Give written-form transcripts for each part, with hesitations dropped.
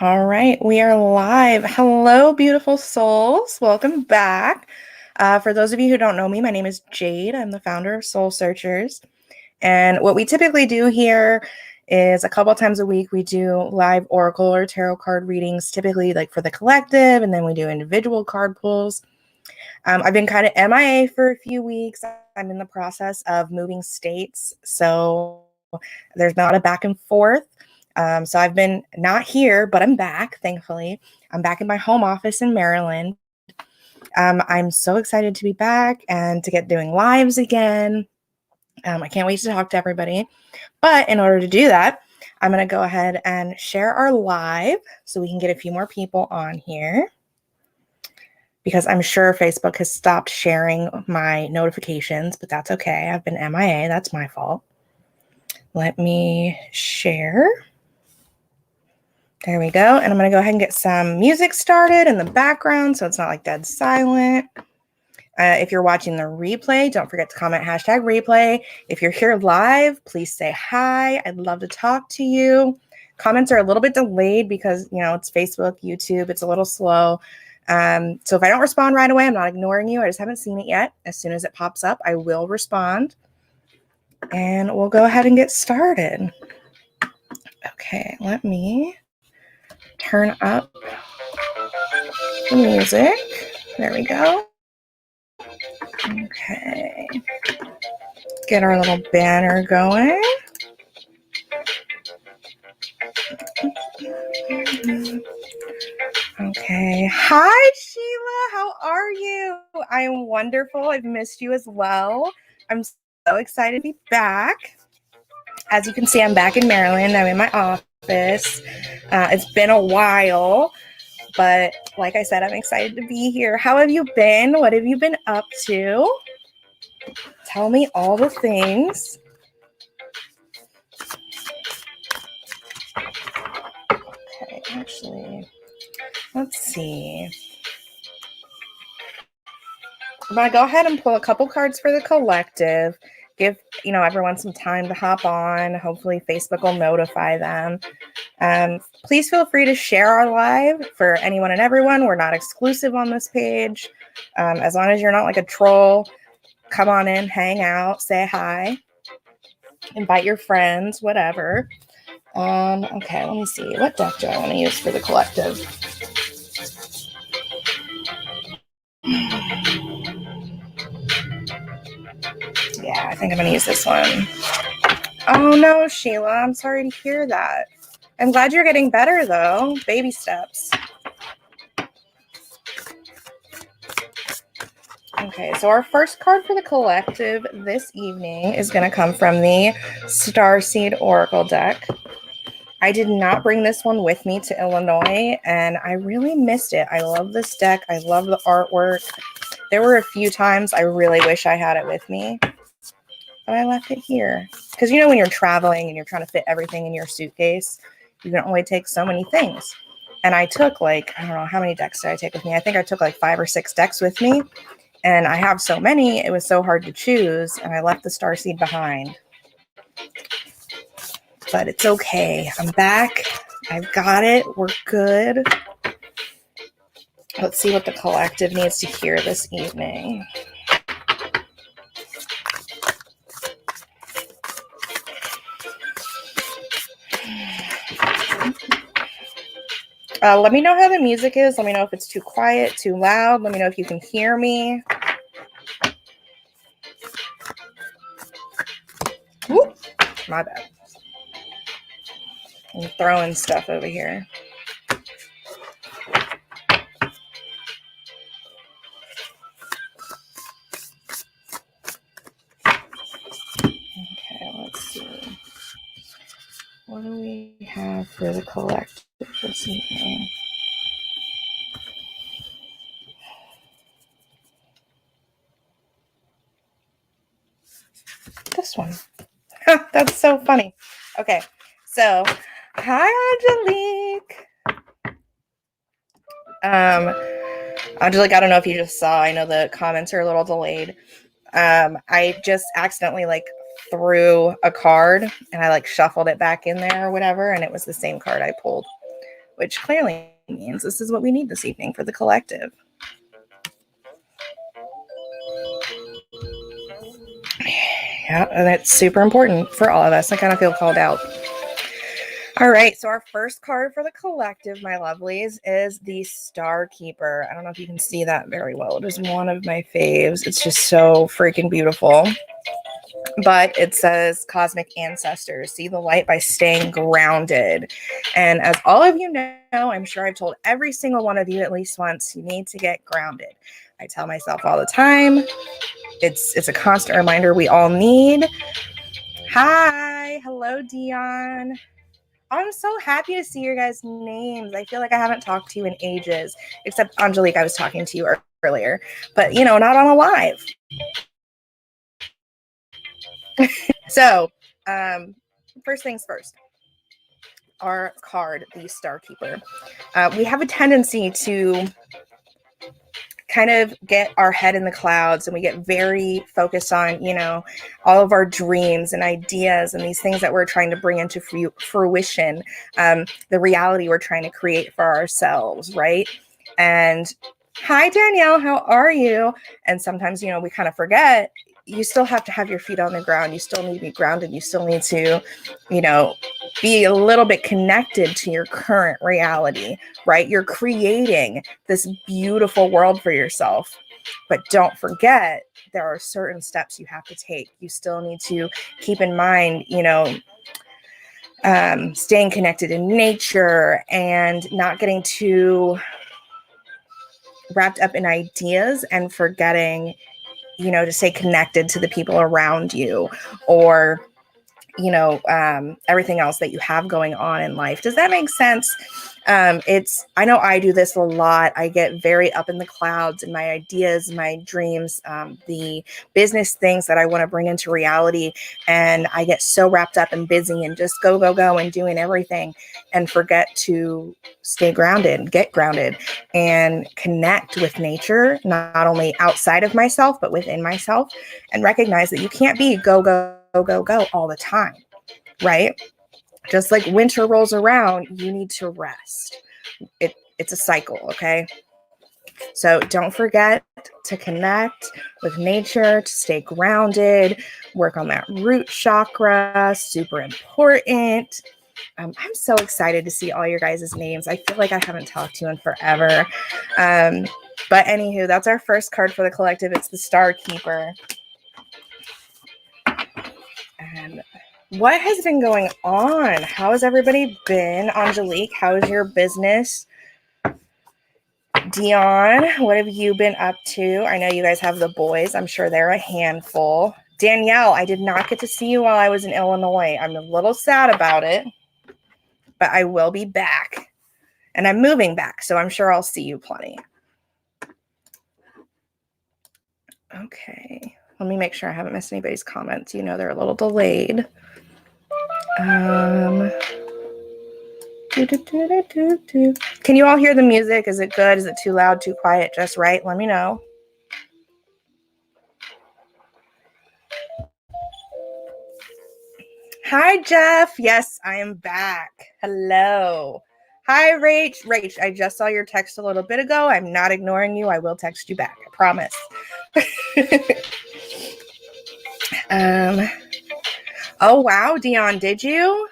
All right, we are live. Hello, beautiful souls. Welcome back. For those of you who don't know me, my name is Jade. I'm the founder of Soul Searchers. And what we typically do here is a couple times a week, we do live oracle or tarot card readings, typically like for the collective, and then we do individual card pulls. I've been kind of MIA for a few weeks. I'm in the process of moving states, so there's not a back and forth. So I've been not here, but I'm back, thankfully. I'm back in my home office in Maryland. I'm so excited to be back and to get doing lives again. I can't wait to talk to everybody. But in order to do that, I'm going to go ahead and share our live so we can get a few more people on here, because I'm sure Facebook has stopped sharing my notifications, but that's okay. I've been MIA. That's my fault. Let me share. There we go. And I'm going to go ahead and get some music started in the background so it's not like dead silent. If you're watching the replay, don't forget to comment #replay. If you're here live, please say hi. I'd love to talk to you. Comments are a little bit delayed because, it's Facebook, YouTube. It's a little slow. So if I don't respond right away, I'm not ignoring you. I just haven't seen it yet. As soon as it pops up, I will respond. And we'll go ahead and get started. Okay, let me turn up the music. There we go. Okay. Get our little banner going. Okay. Hi, Sheila. How are you? I am wonderful. I've missed you as well. I'm so excited to be back. As you can see, I'm back in Maryland. I'm in my office. It's been a while, but like I said, I'm excited to be here. How have you been? What have you been up to? Tell me all the things. Okay, actually, let's see. I'm going to go ahead and pull a couple cards for the collective. Give, everyone some time to hop on. Hopefully Facebook will notify them. Please feel free to share our live for anyone and everyone. We're not exclusive on this page. As long as you're not like a troll, come on in, hang out, say hi, invite your friends, whatever. Okay, let me see. What deck do I want to use for the collective? Yeah, I think I'm going to use this one. Oh no, Sheila, I'm sorry to hear that. I'm glad you're getting better though. Baby steps. Okay, so our first card for the collective this evening is going to come from the Starseed Oracle deck. I did not bring this one with me to Illinois, and I really missed it. I love this deck. I love the artwork. There were a few times I really wish I had it with me, but I left it here. Because when you're traveling and you're trying to fit everything in your suitcase, you can only take so many things. And I took I don't know, how many decks did I take with me? I think I took 5 or 6 decks with me. And I have so many, it was so hard to choose, and I left the Starseed behind. But it's okay. I'm back. I've got it. We're good. Let's see what the collective needs to hear this evening. Let me know how the music is. Let me know if it's too quiet, too loud. Let me know if you can hear me. Whoop, my bad. I'm throwing stuff over here. Okay, let's see. What do we have for the collective this evening? This one. That's so funny. Okay, so hi, Angelique. Angelique, I don't know if you just saw. I know the comments are a little delayed. I just accidentally threw a card and I shuffled it back in there or whatever, and it was the same card I pulled, which clearly means this is what we need this evening for the collective. Yeah, and it's super important for all of us. I kind of feel called out. All right, so our first card for the collective, my lovelies, is the Star Keeper. I don't know if you can see that very well. It is one of my faves. It's just so freaking beautiful. But it says cosmic ancestors, see the light by staying grounded. And as all of you know, I'm sure I've told every single one of you at least once, you need to get grounded. I tell myself all the time. It's a constant reminder we all need. Hi, hello, Dion. I'm so happy to see your guys' names. I feel like I haven't talked to you in ages, except Angelique, I was talking to you earlier, but not on a live. So, first things first, our card, the Star Keeper. We have a tendency to kind of get our head in the clouds, and we get very focused on, all of our dreams and ideas and these things that we're trying to bring into fruition, the reality we're trying to create for ourselves, right? And hi, Danielle, how are you? And sometimes, we kind of forget you still have to have your feet on the ground. You still need to be grounded. You still need to, be a little bit connected to your current reality, right? You're creating this beautiful world for yourself, but don't forget there are certain steps you have to take. You still need to keep in mind, staying connected in nature and not getting too wrapped up in ideas and forgetting, to stay connected to the people around you, or everything else that you have going on in life. Does that make sense? I know I do this a lot. I get very up in the clouds in my ideas, my dreams, the business things that I want to bring into reality. And I get so wrapped up and busy and just go and doing everything, and forget to stay grounded, get grounded, and connect with nature, not only outside of myself, but within myself, and recognize that you can't be go all the time, right? Just like winter rolls around, you need to rest. It's a cycle, okay? So don't forget to connect with nature, to stay grounded, work on that root chakra, super important. I'm so excited to see all your guys' names. I feel like I haven't talked to you in forever. But anywho, that's our first card for the collective. It's the Star Keeper. And what has been going on? How has everybody been? Angelique, how's your business? Dion, what have you been up to? I know you guys have the boys. I'm sure they're a handful. Danielle, I did not get to see you while I was in Illinois. I'm a little sad about it, but I will be back. And I'm moving back, so I'm sure I'll see you plenty. Okay. Let me make sure I haven't missed anybody's comments. They're a little delayed. Can you all hear the music? Is it good? Is it too loud, too quiet, just right? Let me know. Hi, Jeff. Yes, I am back. Hello. Hi, Rach. I just saw your text a little bit ago. I'm not ignoring you. I will text you back. I promise. Oh, wow, Dion, did you?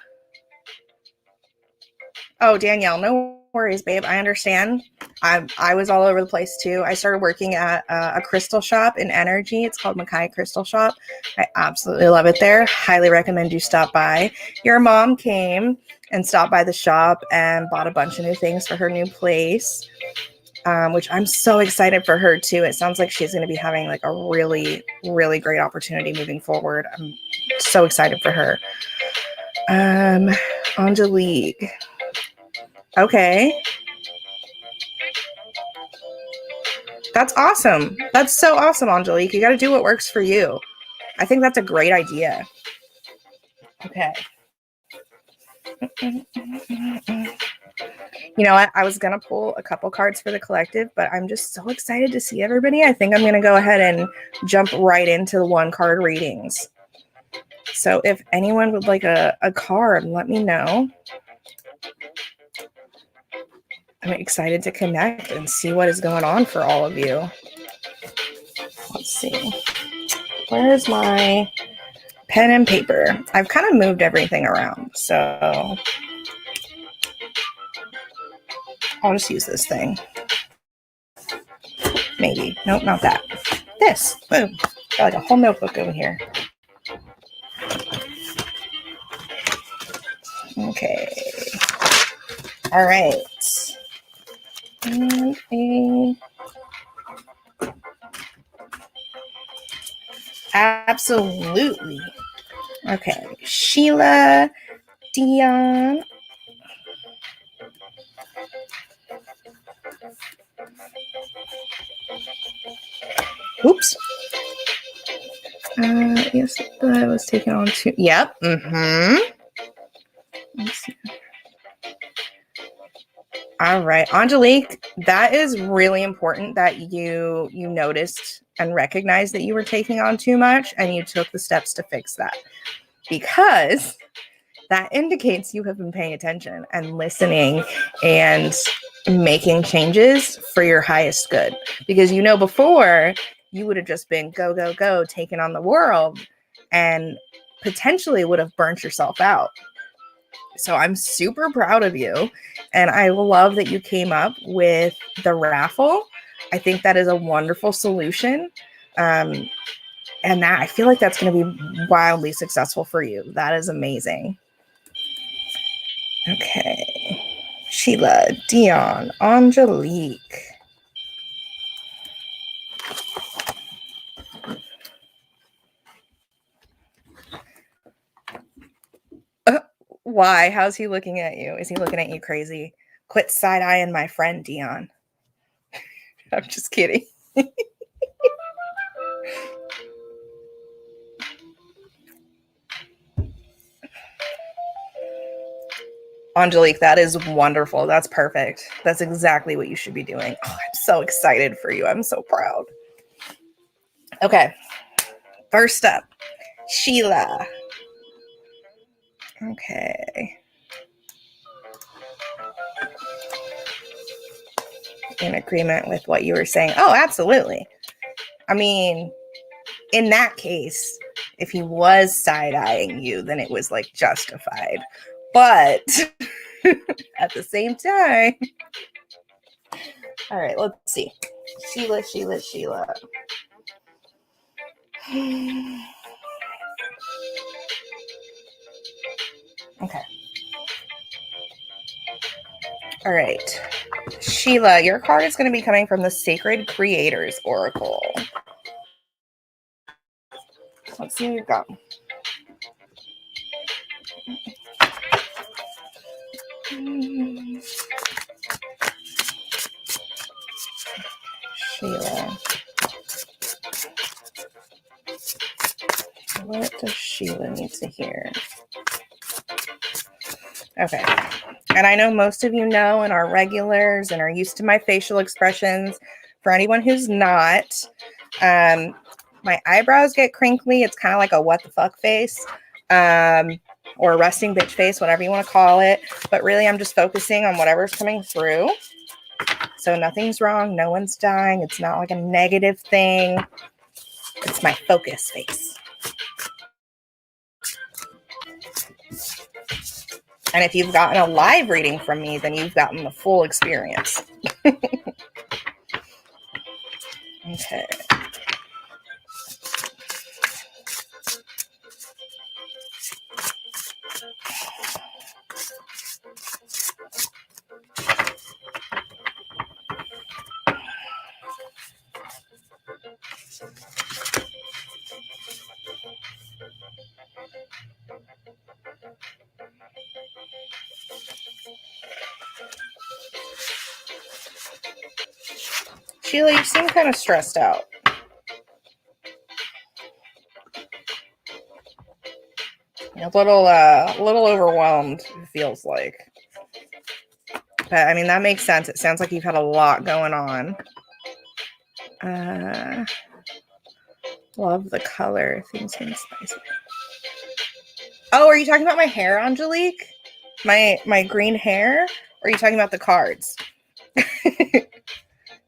Oh, Danielle, no worries, babe. I understand. I was all over the place too. I started working at a crystal shop in Energy. It's called Makai Crystal Shop. I absolutely love it there. Highly recommend you stop by. Your mom came and stopped by the shop and bought a bunch of new things for her new place, which I'm so excited for her too. It sounds like she's going to be having like a really, really great opportunity moving forward. I'm so excited for her. Angelique. Okay. That's awesome. That's so awesome, Angelique. You got to do what works for you. I think that's a great idea. Okay. You know what? I was going to pull a couple cards for the collective, but I'm just so excited to see everybody. I think I'm going to go ahead and jump right into the one card readings. So if anyone would like a card, let me know. I'm excited to connect and see what is going on for all of you. Let's see. Where's my pen and paper? I've kind of moved everything around, so I'll just use this thing. Maybe. Nope, not that. This. Boom. Got like a whole notebook over here. Okay. All right. And absolutely. Okay. Sheila, Dion. Oops. Yes, I was taken on to. Yep. Let's see. All right, Angelique, that is really important that you noticed and recognized that you were taking on too much and you took the steps to fix that, because that indicates you have been paying attention and listening and making changes for your highest good. Because before you would have just been go, go, go, taking on the world and potentially would have burnt yourself out. So I'm super proud of you. And I love that you came up with the raffle. I think that is a wonderful solution. And that I feel like that's going to be wildly successful for you. That is amazing. Okay. Sheila, Dion, Angelique. Why? How's he looking at you? Is he looking at you crazy? Quit side-eyeing my friend, Dion. I'm just kidding. Angelique, that is wonderful. That's perfect. That's exactly what you should be doing. Oh, I'm so excited for you. I'm so proud. Okay. First up, Sheila. Okay. In agreement with what you were saying. Oh, absolutely. I mean, in that case, if he was side-eyeing you, then it was like justified. But at the same time, all right, let's see. Sheila. Okay. All right. Sheila, your card is going to be coming from the Sacred Creators Oracle. Let's see what you've got. Sheila. What does Sheila need to hear? Okay. And I know most of you know and are regulars and are used to my facial expressions. For anyone who's not, my eyebrows get crinkly. It's kind of like a what the fuck face, or a resting bitch face, whatever you want to call it. But really, I'm just focusing on whatever's coming through. So nothing's wrong. No one's dying. It's not like a negative thing. It's my focus face. And if you've gotten a live reading from me, then you've gotten the full experience. Okay. Sheila, you seem kind of stressed out. A little overwhelmed, it feels like. But I mean, that makes sense. It sounds like you've had a lot going on. Love the color. Things seem spicy. Oh, are you talking about my hair, Angelique? My green hair? Or are you talking about the cards?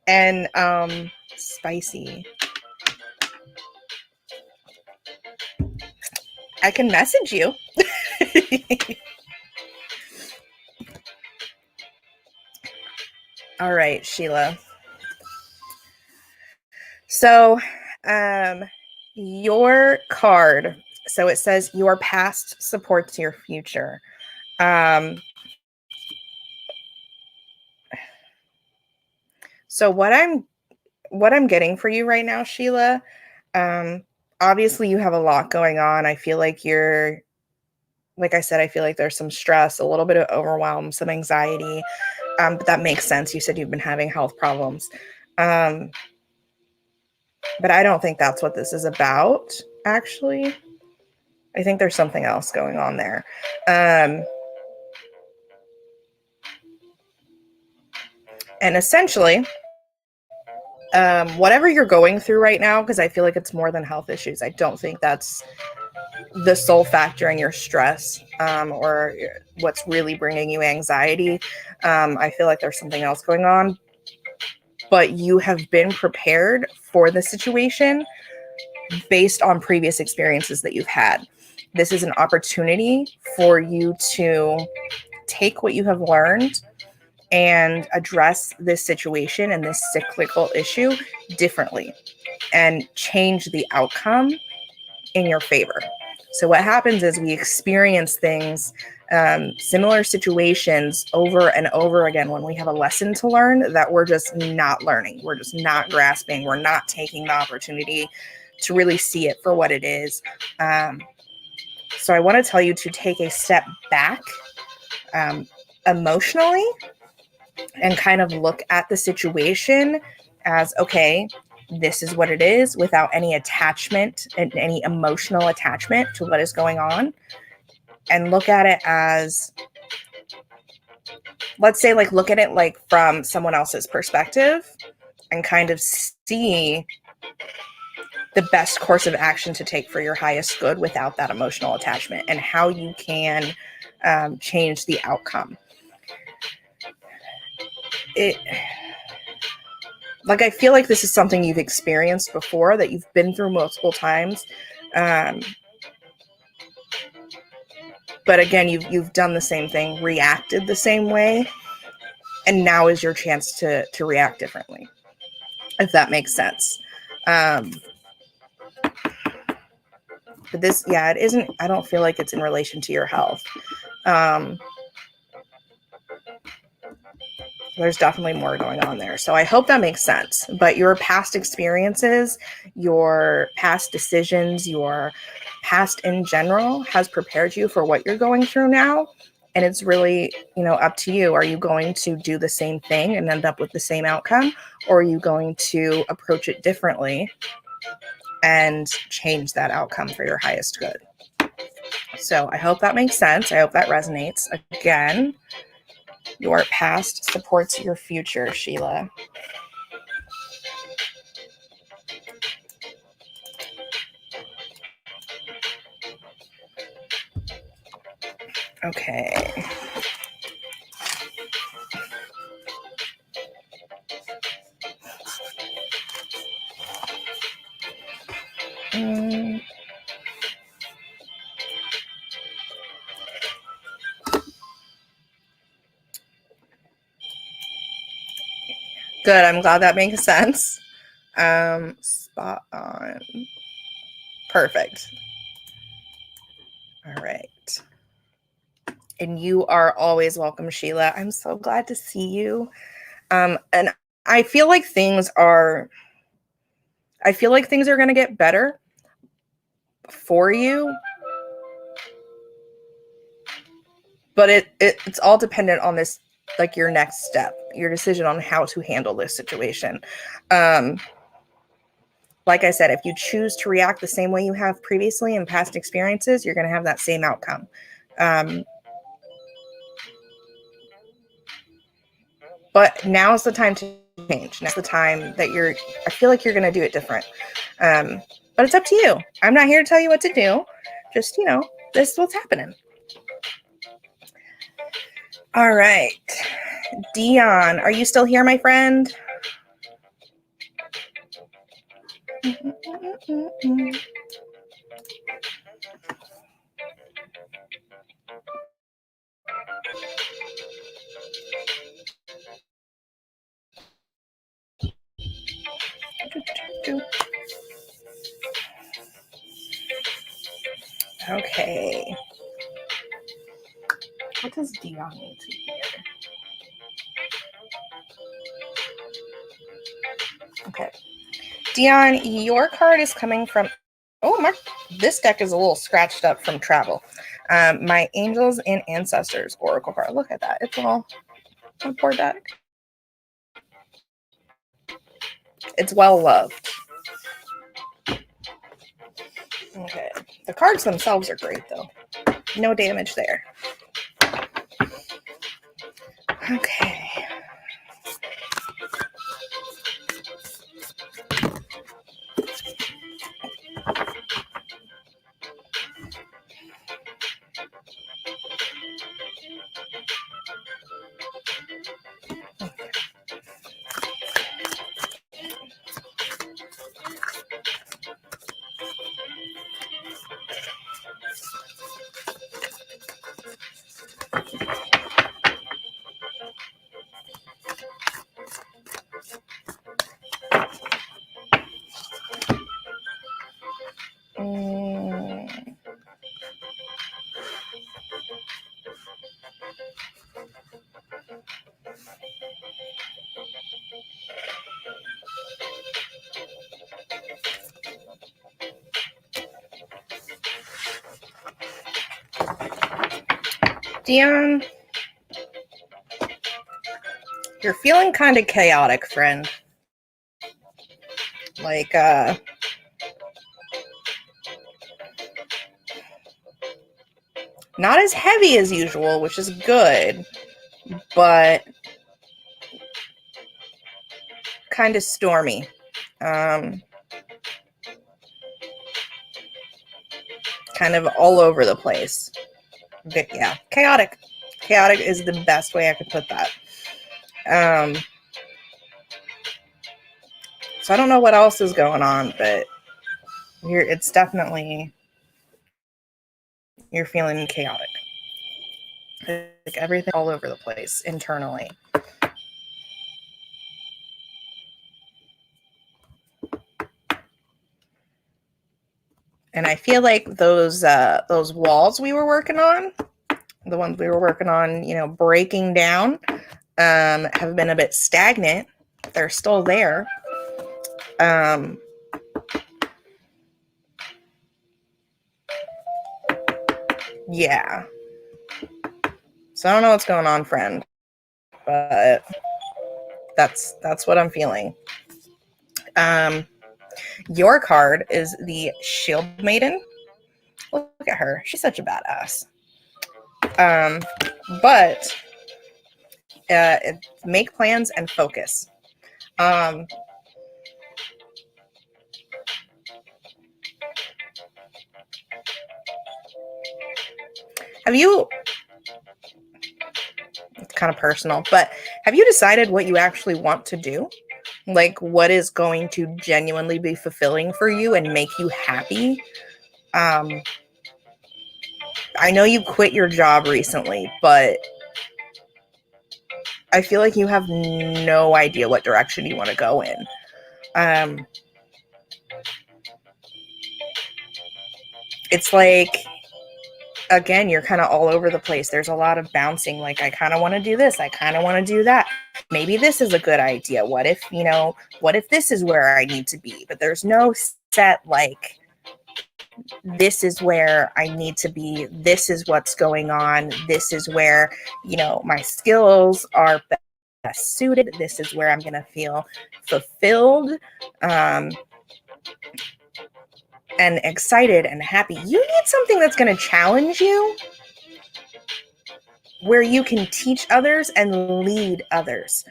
And spicy. I can message you. All right, Sheila. So, your card. So it says your past supports your future. So what I'm getting for you right now, Sheila, obviously you have a lot going on. I feel like like I said, I feel like there's some stress, a little bit of overwhelm, some anxiety. But that makes sense. You said you've been having health problems. But I don't think that's what this is about, actually. I think there's something else going on there. And essentially, whatever you're going through right now, because I feel like it's more than health issues, I don't think that's the sole factor in your stress or what's really bringing you anxiety. I feel like there's something else going on, but you have been prepared for the situation based on previous experiences that you've had. This is an opportunity for you to take what you have learned and address this situation and this cyclical issue differently and change the outcome in your favor. So what happens is we experience things, similar situations over and over again when we have a lesson to learn that we're just not learning. We're just not grasping. We're not taking the opportunity to really see it for what it is. So I want to tell you to take a step back emotionally and kind of look at the situation as, okay, this is what it is, without any attachment and any emotional attachment to what is going on. And look at it as, let's say, like, look at it like from someone else's perspective and kind of see the best course of action to take for your highest good without that emotional attachment, and how you can change the outcome. Like, I feel like this is something you've experienced before, that you've been through multiple times. But again, you've done the same thing, reacted the same way, and now is your chance to react differently, if that makes sense. But this, yeah, it isn't, I don't feel like it's in relation to your health. There's definitely more going on there. So I hope that makes sense. But your past experiences, your past decisions, your past in general has prepared you for what you're going through now. And it's really, up to you. Are you going to do the same thing and end up with the same outcome? Or are you going to approach it differently and change that outcome for your highest good? So I hope that makes sense. I hope that resonates. Again, your past supports your future, Sheila. Okay. Good. I'm glad that makes sense. Spot on. Perfect. All right. And you are always welcome, Sheila. I'm so glad to see you. And I feel like things are going to get better for you. But it's all dependent on this, like your next step, your decision on how to handle this situation. Like I said, if you choose to react the same way you have previously in past experiences, you're going to have that same outcome. But now's the time to change. Now's the time that I feel like you're going to do it different. But it's up to you. I'm not here to tell you what to do. Just, this is what's happening. All right. Dion, are you still here, my friend? Okay. What does Dion need to hear? Okay. Dion, your card is coming from... Oh, this deck is a little scratched up from travel. My Angels and Ancestors Oracle card. Look at that. It's all a poor deck. It's well loved. Okay. The cards themselves are great, though. No damage there. Okay. Dion, you're feeling kind of chaotic, friend. Like, not as heavy as usual, which is good, but kind of stormy. Kind of all over the place. But yeah, chaotic. Chaotic is the best way I could put that. So I don't know what else is going on, but it's definitely, you're feeling chaotic. Like everything all over the place internally. And I feel like those walls we were working on, the ones we were working on, breaking down, have been a bit stagnant. They're still there. Yeah. So I don't know what's going on, friend, but that's what I'm feeling. Your card is the Shield Maiden. Look at her. She's such a badass. But make plans and focus. Have you, it's kind of personal, but have you decided what you actually want to do? Like what is going to genuinely be fulfilling for you and make you happy? I know you quit your job recently, but I feel like you have no idea what direction you want to go in. It's like, again, you're kind of all over the place. There's a lot of bouncing. Like, I kind of want to do this. I kind of want to do that. Maybe this is a good idea. What if this is where I need to be? But there's no set, like, this is where I need to be. This is what's going on. This is where, my skills are best suited. This is where I'm going to feel fulfilled. And excited and happy. You need something that's going to challenge you, where you can teach others and lead others.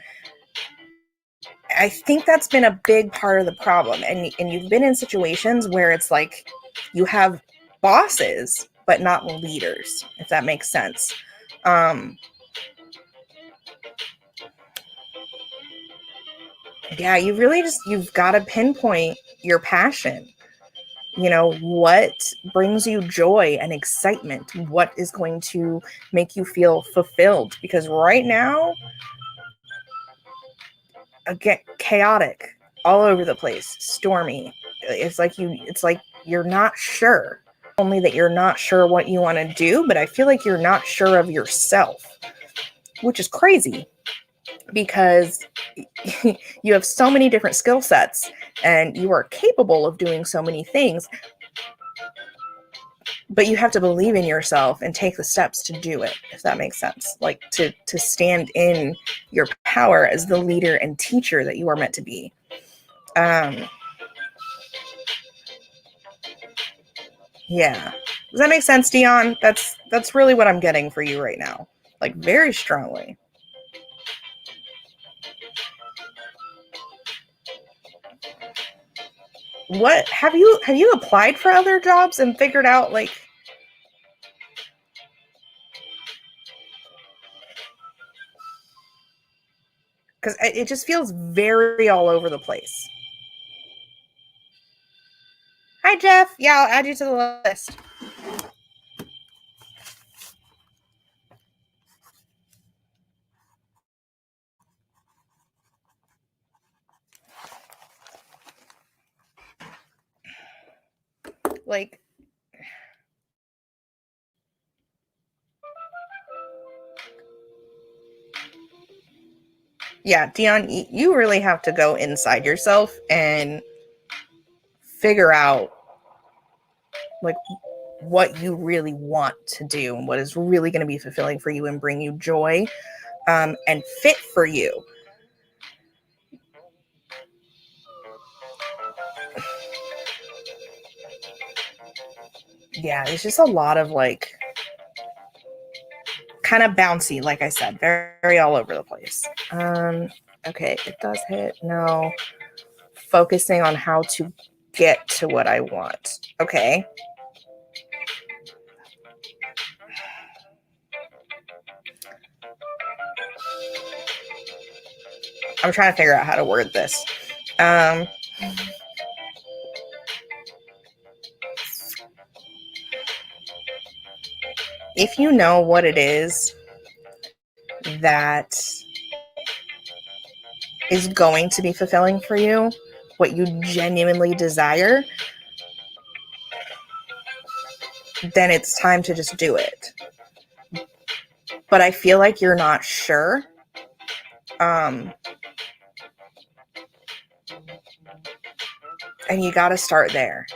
I think that's been a big part of the problem. And you've been in situations where it's like you have bosses, but not leaders, if that makes sense. Yeah, you've got to pinpoint your passion. What brings you joy and excitement? What is going to make you feel fulfilled? Because right now, again, chaotic, all over the place, stormy. It's like you're not sure. Only that you're not sure what you want to do, but I feel like you're not sure of yourself, which is crazy because you have so many different skill sets and you are capable of doing so many things, but you have to believe in yourself and take the steps to do it, if that makes sense. Like to stand in your power as the leader and teacher that you are meant to be. Yeah. Does that make sense, Dion? That's really what I'm getting for you right now. Like very strongly. What have you applied for other jobs and figured out like because it just feels very all over the place. Hi, Jeff. Yeah, I'll add you to the list. Like, yeah, Dion, you really have to go inside yourself and figure out like what you really want to do and what is really going to be fulfilling for you and bring you joy and fit for you. Yeah, it's just a lot of like kind of bouncy, like I said, very, very all over the place. Okay, it does hit. No, focusing on how to get to what I want. Okay. I'm trying to figure out how to word this. If you know what it is that is going to be fulfilling for you, what you genuinely desire, then it's time to just do it. But I feel like you're not sure. And you got to start there.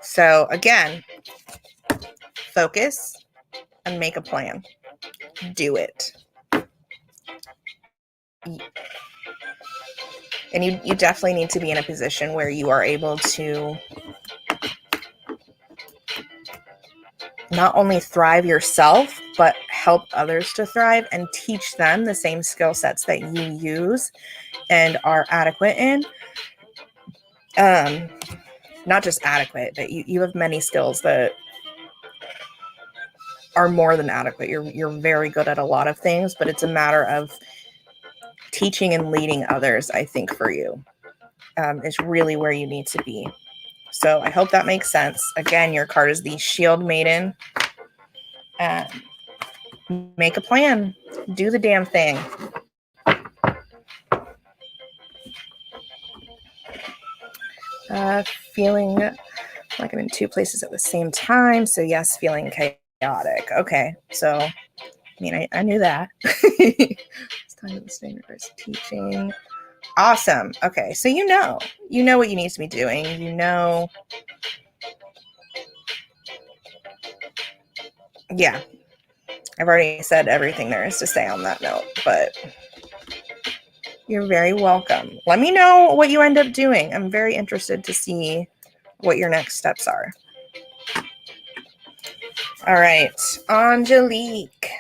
So again, focus and make a plan. Do it. And you definitely need to be in a position where you are able to not only thrive yourself, but help others to thrive and teach them the same skill sets that you use and are adequate in. Not just adequate, but you have many skills that are more than adequate. You're very good at a lot of things, but it's a matter of teaching and leading others, I think, for you. Is really where you need to be. So I hope that makes sense. Again, your card is the Shield Maiden. Make a plan. Do the damn thing. Feeling like I'm in two places at the same time. So yes, feeling chaotic. Okay. So, I mean, I knew that. It's time to stay in reverse teaching. Awesome. Okay. So you know what you need to be doing. Yeah. I've already said everything there is to say on that note, but you're very welcome. Let me know what you end up doing. I'm very interested to see what your next steps are. All right, Angelique.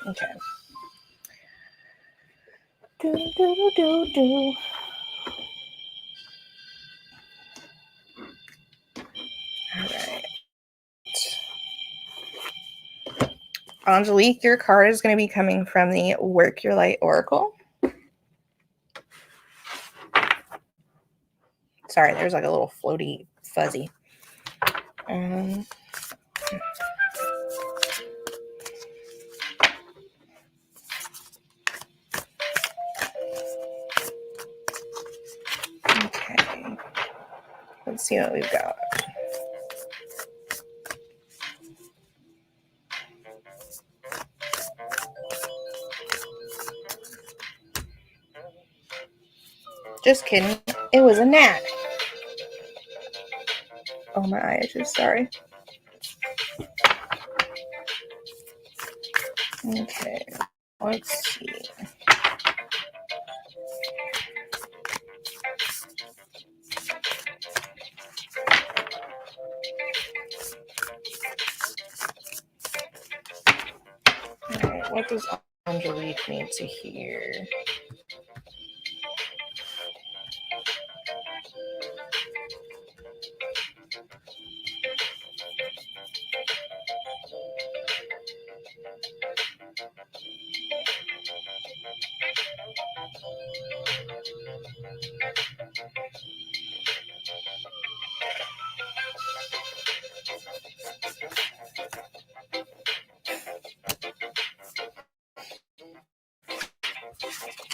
Okay. Do. Angelique, your card is going to be coming from the Work Your Light Oracle. Sorry, there's like a little floaty fuzzy. Okay. Let's see what we've got. Just kidding. It was a gnat. Oh, my eye itches. Sorry. Okay. Let's see. All right. What does Angelique need to hear?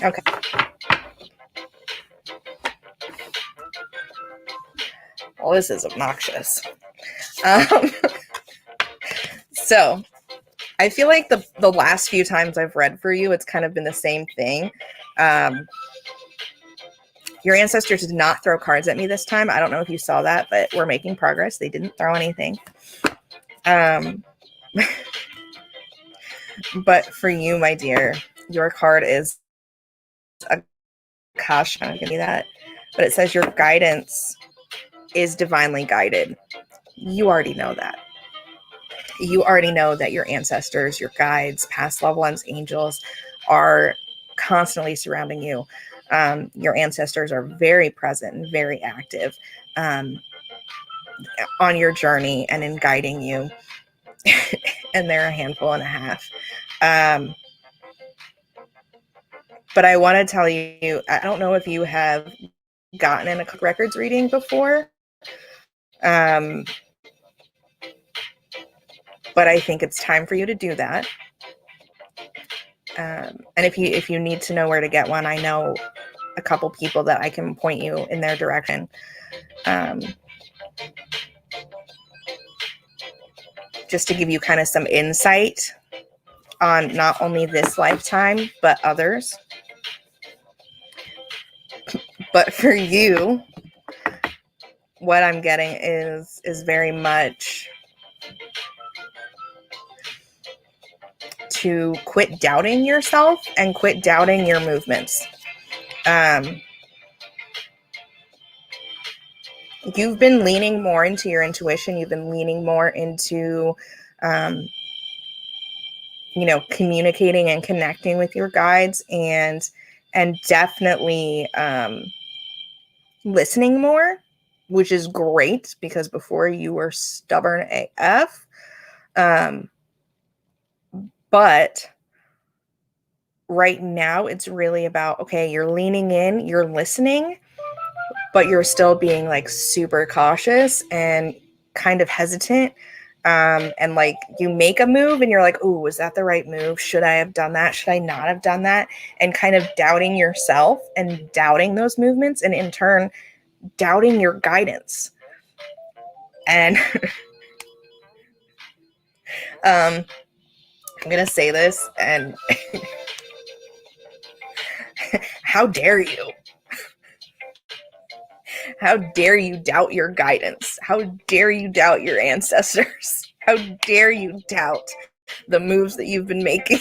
Okay. Well, this is obnoxious. So I feel like the last few times I've read for you, it's kind of been the same thing. Your ancestors did not throw cards at me this time. I don't know if you saw that, but we're making progress. They didn't throw anything. But for you, my dear, your card is Akash. I'm giving you that. But it says your guidance is divinely guided. You already know that. You already know that your ancestors, your guides, past loved ones, angels are constantly surrounding you. Your ancestors are very present and very active on your journey and in guiding you. And they're a handful and a half. But I want to tell you, I don't know if you have gotten in a records reading before. But I think it's time for you to do that. And if you need to know where to get one, I know a couple people that I can point you in their direction. Just to give you kind of some insight on not only this lifetime, but others. But for you, what I'm getting is very much to quit doubting yourself and quit doubting your movements. You've been leaning more into your intuition. You've been leaning more into, communicating and connecting with your guides and definitely listening more, which is great because before you were stubborn AF. But right now it's really about, okay, you're leaning in, you're listening, but you're still being like super cautious and kind of hesitant. And like you make a move and you're like, oh, was that the right move? Should I have done that? Should I not have done that? And kind of doubting yourself and doubting those movements and in turn doubting your guidance. And I'm going to say this and how dare you? How dare you doubt your guidance? How dare you doubt your ancestors? How dare you doubt the moves that you've been making?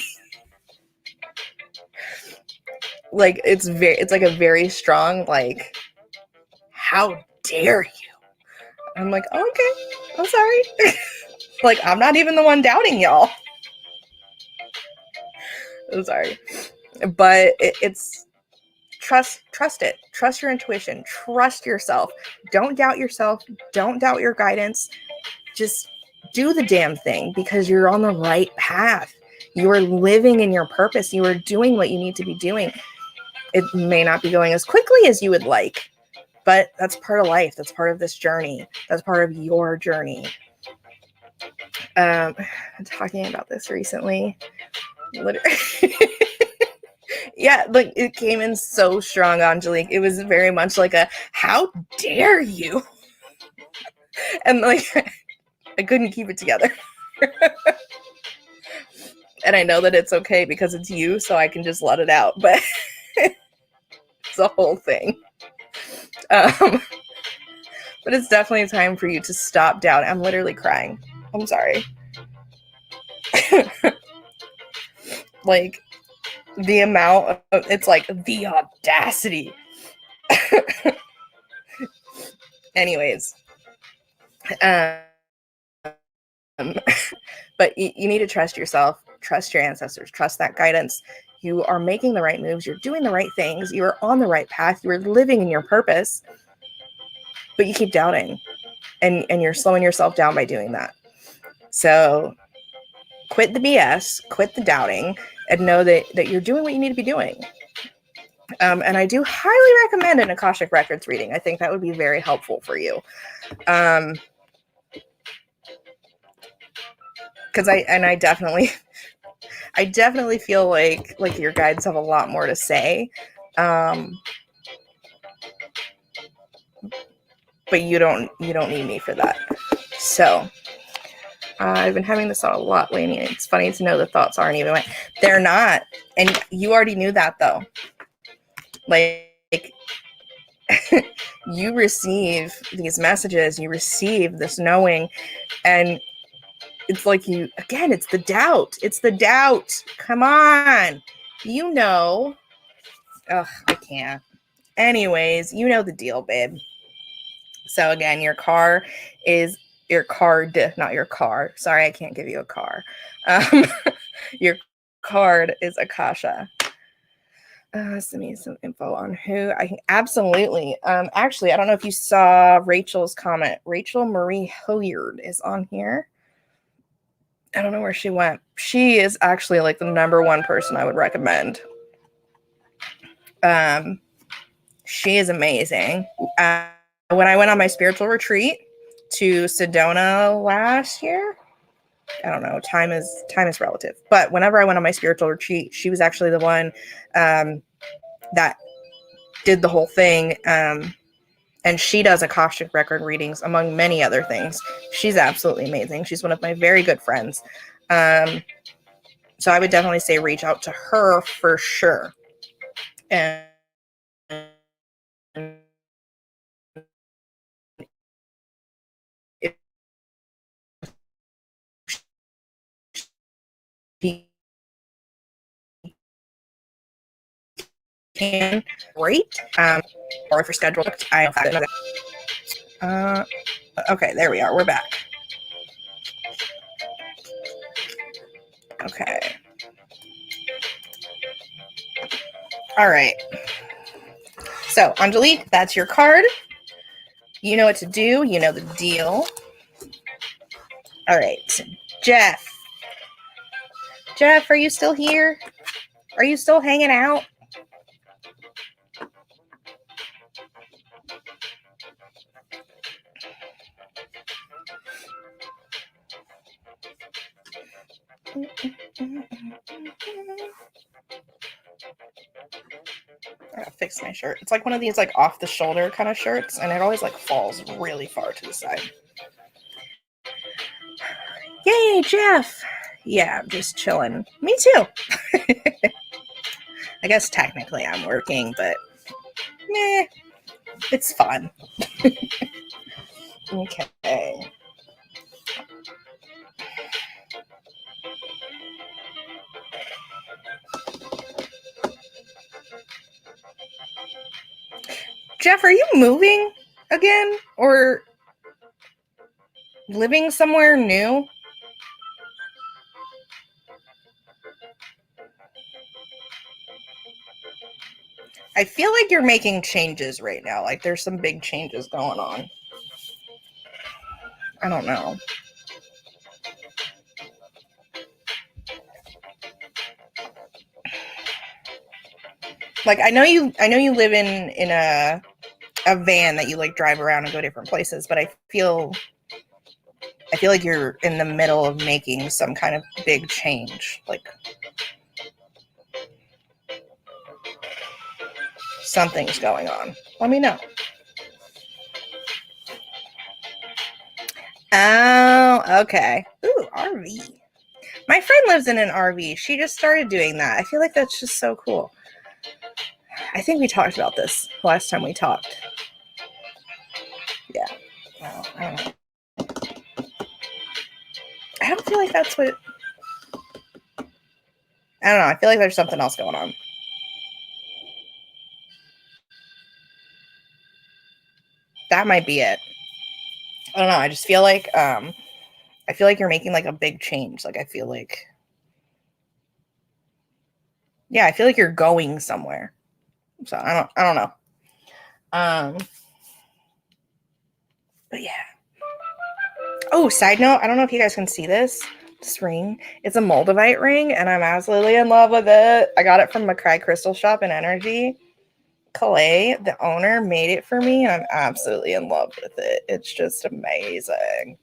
Like it's like a very strong, like, how dare you? I'm like, oh, okay, I'm sorry. Like, I'm not even the one doubting y'all. I'm sorry. But it's trust it. Trust your intuition. Trust yourself. Don't doubt yourself. Don't doubt your guidance. Just do the damn thing because you're on the right path. You are living in your purpose. You are doing what you need to be doing. It may not be going as quickly as you would like, but that's part of life. That's part of this journey. That's part of your journey. I'm talking about this recently. Yeah, like it came in so strong, Angelique. It was very much like a, how dare you? And like, I couldn't keep it together. And I know that it's okay because it's you, so I can just let it out. But it's a whole thing. But it's definitely time for you to stop down. I'm literally crying. I'm sorry. Like, the amount of, it's like the audacity. Anyways. But you need to trust yourself, trust your ancestors, trust that guidance. You are making the right moves. You're doing the right things. You are on the right path. You are living in your purpose, but you keep doubting, and you're slowing yourself down by doing that. So quit the BS, quit the doubting, and know that you're doing what you need to be doing. And I do highly recommend an Akashic Records reading. I think that would be very helpful for you. Because I definitely feel like your guides have a lot more to say. But you don't need me for that. So I've been having this thought a lot, Lainey. It's funny to know the thoughts aren't even went. They're not. And you already knew that, though. Like, you receive these messages, you receive this knowing, and it's like it's the doubt. It's the doubt. Come on. You know. Ugh, I can't. Anyways, you know the deal, babe. So again, your card, not your car. Sorry, I can't give you a car. Your card is Akasha. Send me some info on who I can. Absolutely. Actually, I don't know if you saw Rachel's comment. Rachel Marie Hilliard is on here. I don't know where she went. She is actually like the #1 person I would recommend. She is amazing. When I went on my spiritual retreat to Sedona last year, I don't know, time is relative, but whenever I went on my spiritual retreat, she was actually the one that did the whole thing. And she does Akashic record readings, among many other things. She's absolutely amazing. She's one of my very good friends. So I would definitely say reach out to her for sure. And if she can, great. Or if you're scheduled, I don't have okay, there we are. We're back. Okay. All right. So, Angelique, that's your card. You know what to do. You know the deal. All right. Jeff. Jeff, are you still here? Are you still hanging out? I gotta fix my shirt. It's like one of these like off the shoulder kind of shirts, and it always like falls really far to the side. Yay, Jeff! Yeah, I'm just chilling. Me too. I guess technically I'm working, but meh, it's fun. Okay. Jeff, are you moving again or living somewhere new? I feel like you're making changes right now. Like there's some big changes going on. I don't know. Like I know you live in a van that you like drive around and go different places, but I feel like you're in the middle of making some kind of big change. Like something's going on. Let me know. Oh, okay. Ooh, RV. My friend lives in an RV. She just started doing that. I feel like that's just so cool. I think we talked about this last time we talked. Yeah. Well, I don't know. I don't feel like that's what... I don't know. I feel like there's something else going on. That might be it. I don't know. I just feel like you're making like a big change. Like I feel like you're going somewhere. So I don't know. But yeah. Oh, side note, I don't know if you guys can see this ring. It's a Moldavite ring, and I'm absolutely in love with it. I got it from McCray Crystal Shop in Energy. Calais, the owner, made it for me, and I'm absolutely in love with it. It's just amazing.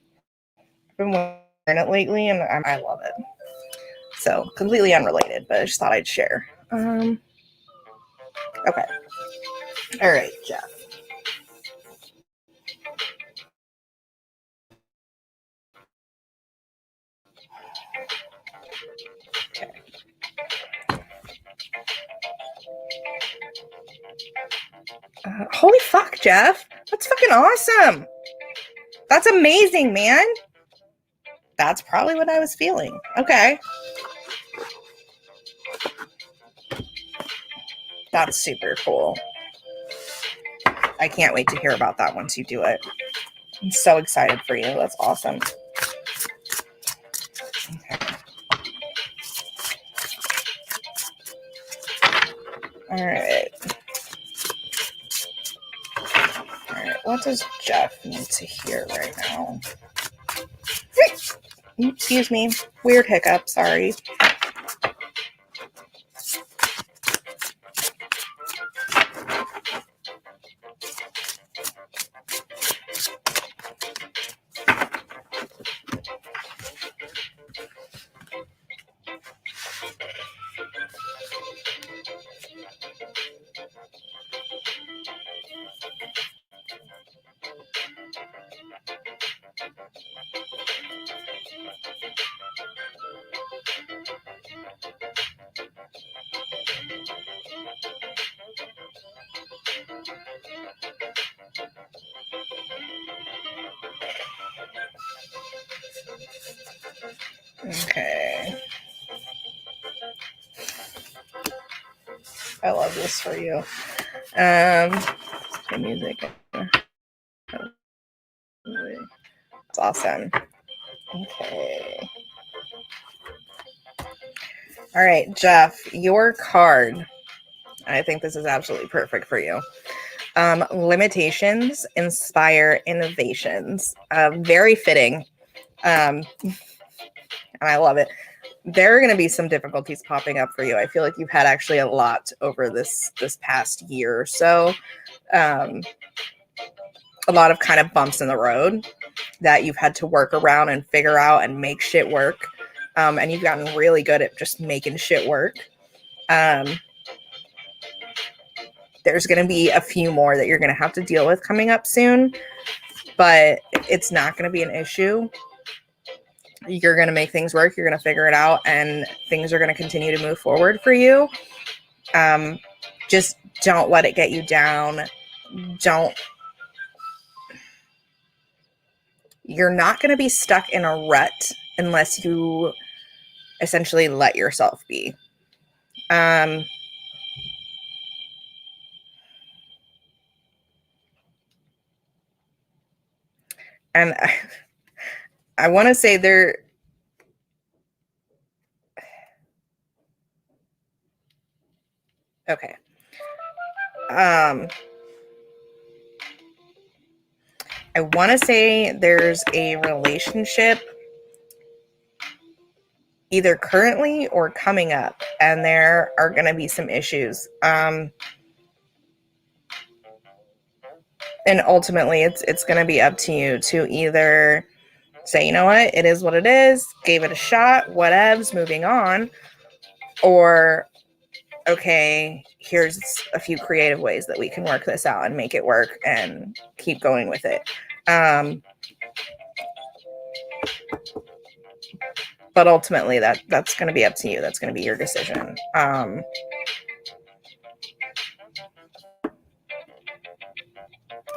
I've been wearing it lately, and I love it. So, completely unrelated, but I just thought I'd share. Okay. All right, Jeff. Okay. Holy fuck, Jeff. That's fucking awesome. That's amazing, man. That's probably what I was feeling. Okay. That's super cool. I can't wait to hear about that once you do it. I'm so excited for you. That's awesome. Okay. All right. All right. What does Jeff need to hear right now? Excuse me. Weird hiccup. Sorry. Okay. I love this for you. The music. It's awesome. Okay. All right, Jeff, your card. I think this is absolutely perfect for you. Limitations inspire innovations. Very fitting. And I love it. There are going to be some difficulties popping up for you. I feel like you've had actually a lot over this past year or so. A lot of kind of bumps in the road that you've had to work around and figure out and make shit work. And you've gotten really good at just making shit work. There's going to be a few more that you're going to have to deal with coming up soon, but it's not going to be an issue. You're going to make things work. You're going to figure it out, and things are going to continue to move forward for you. Just don't let it get you down. You're not going to be stuck in a rut unless you essentially let yourself be. And I want to say there... Okay. I want to say there's a relationship either currently or coming up, and there are going to be some issues. And ultimately, it's going to be up to you to either say, you know what, it is what it is, gave it a shot, whatevs, moving on, or okay, here's a few creative ways that we can work this out and make it work and keep going with it. But ultimately, that's going to be up to you. That's going to be your decision.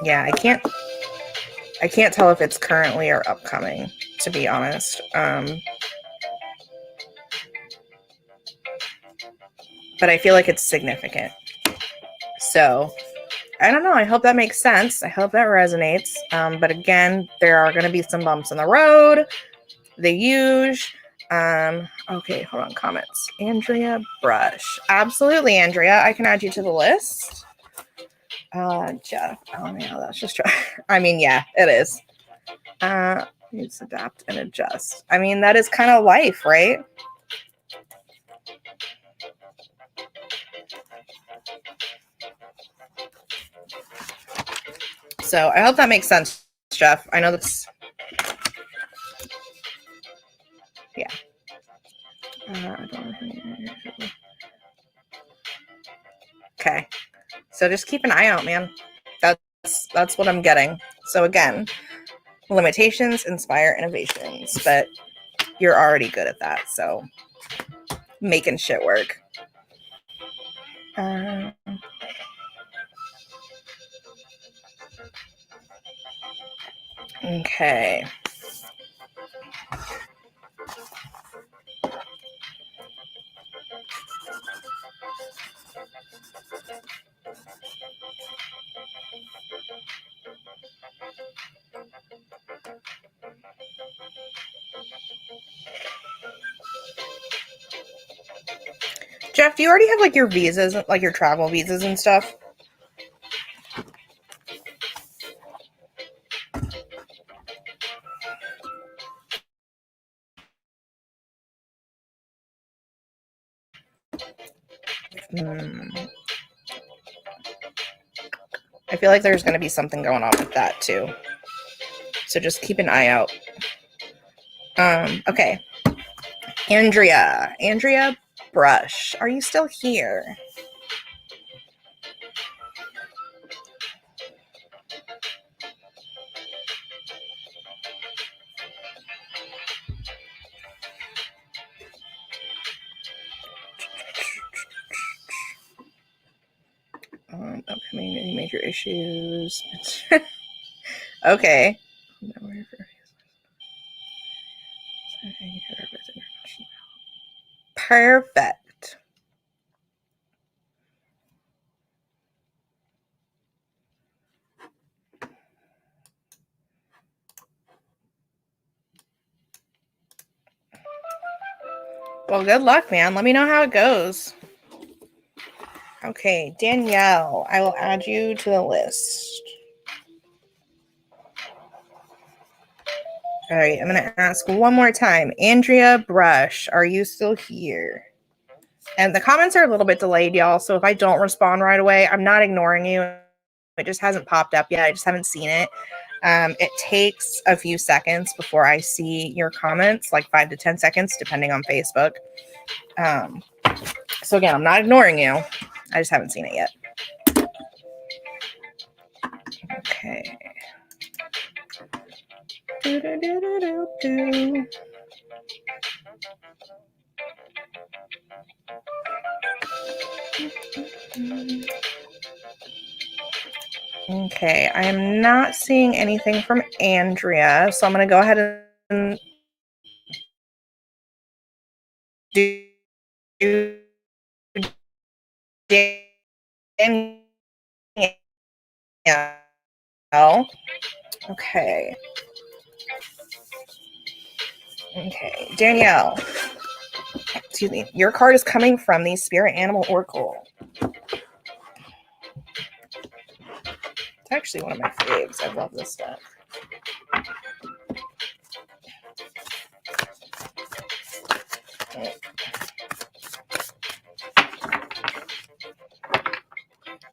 Yeah, I can't tell if it's currently or upcoming, to be honest. But I feel like it's significant. So I don't know. I hope that makes sense. I hope that resonates. But again, there are going to be some bumps in the road. The huge. Okay, hold on. Comments. Andrea Brush. Absolutely, Andrea. I can add you to the list. Jeff. Oh, yeah, that's just try. I mean, yeah, it is. Needs to adapt and adjust. I mean, that is kind of life, right? So I hope that makes sense, Jeff. I know that's, yeah. Okay. So just keep an eye out, man. That's what I'm getting. So again, limitations inspire innovations, but you're already good at that. So making shit work. Okay. Jeff, do you already have like your visas, like your travel visas and stuff? I feel like there's going to be something going on with that too. So just keep an eye out. Okay. Andrea Brush, are you still here? Upcoming any major issues. Okay. Perfect. Well, good luck, man. Let me know how it goes. Okay, Danielle, I will add you to the list. All right, I'm going to ask one more time. Andrea Brush, are you still here? And the comments are a little bit delayed, y'all. So if I don't respond right away, I'm not ignoring you. It just hasn't popped up yet. I just haven't seen it. It takes a few seconds before I see your comments, like 5 to 10 seconds, depending on Facebook. So again, I'm not ignoring you. I just haven't seen it yet. Okay. Okay, I am not seeing anything from Andrea, so I'm going to go ahead and do Danielle. Okay. Okay, Danielle. Excuse me. Your card is coming from the Spirit Animal Oracle. It's actually one of my faves. I love this stuff.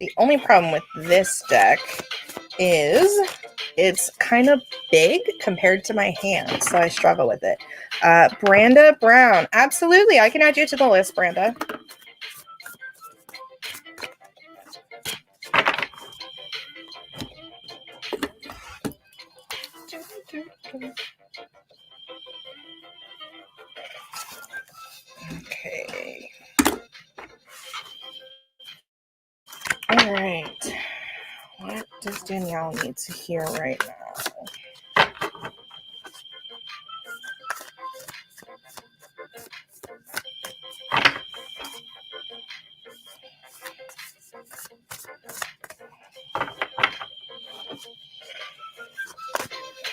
The only problem with this deck is it's kind of big compared to my hand, so I struggle with it. Branda Brown. Absolutely. I can add you to the list, Branda. Okay. All right. What does Danielle need to hear right now?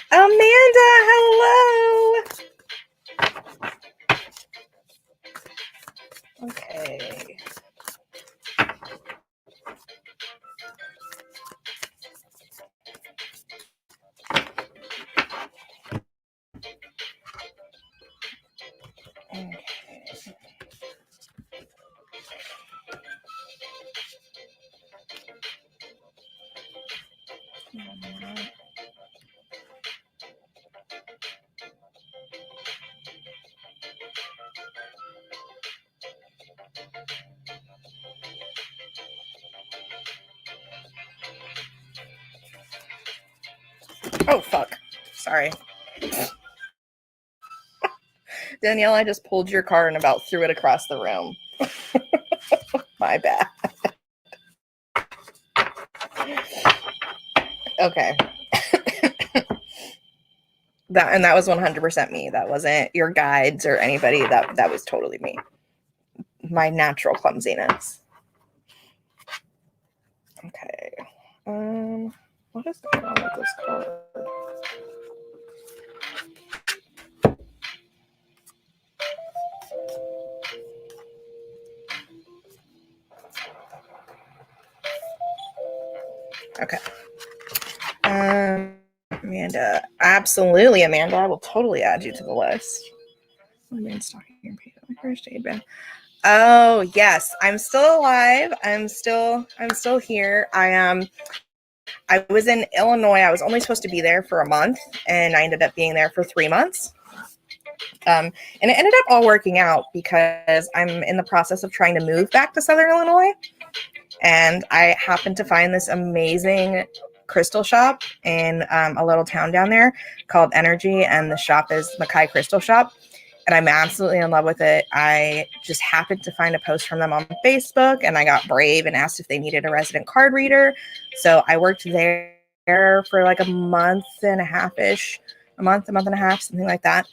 Amanda, hello. Okay. Okay. Oh, fuck. Sorry. Danielle, I just pulled your card and about threw it across the room. My bad. Okay. That was 100% me. That wasn't your guides or anybody. That was totally me. My natural clumsiness. Okay. What is going on with this card? Okay. Amanda. Absolutely, Amanda. I will totally add you to the list. Oh, yes. I'm still alive. I'm still here. I was in Illinois. I was only supposed to be there for a month, and I ended up being there for 3 months. And it ended up all working out because I'm in the process of trying to move back to Southern Illinois. And I happened to find this amazing crystal shop in a little town down there called Energy, and the shop is Mackay Crystal Shop. And I'm absolutely in love with it. I just happened to find a post from them on Facebook, and I got brave and asked if they needed a resident card reader. So I worked there for like a month and a half-ish, a month and a half, something like that.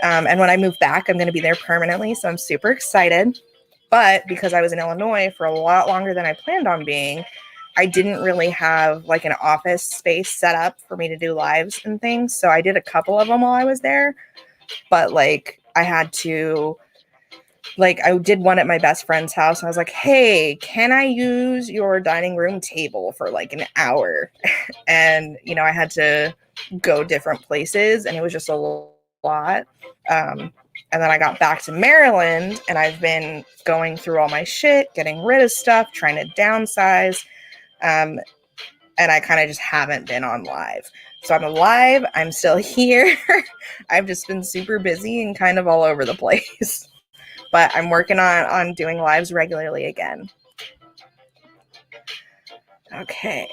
And when I move back, I'm going to be there permanently. So I'm super excited. But because I was in Illinois for a lot longer than I planned on being, I didn't really have like an office space set up for me to do lives and things. So I did a couple of them while I was there. But like I had to, like I did one at my best friend's house. I was like, hey, can I use your dining room table for like an hour? And, you know, I had to go different places and it was just a lot. And then I got back to Maryland and I've been going through all my shit, getting rid of stuff, trying to downsize. And I kind of just haven't been on live. So I'm alive. I'm still here. I've just been super busy and kind of all over the place. But I'm working on doing lives regularly again. Okay.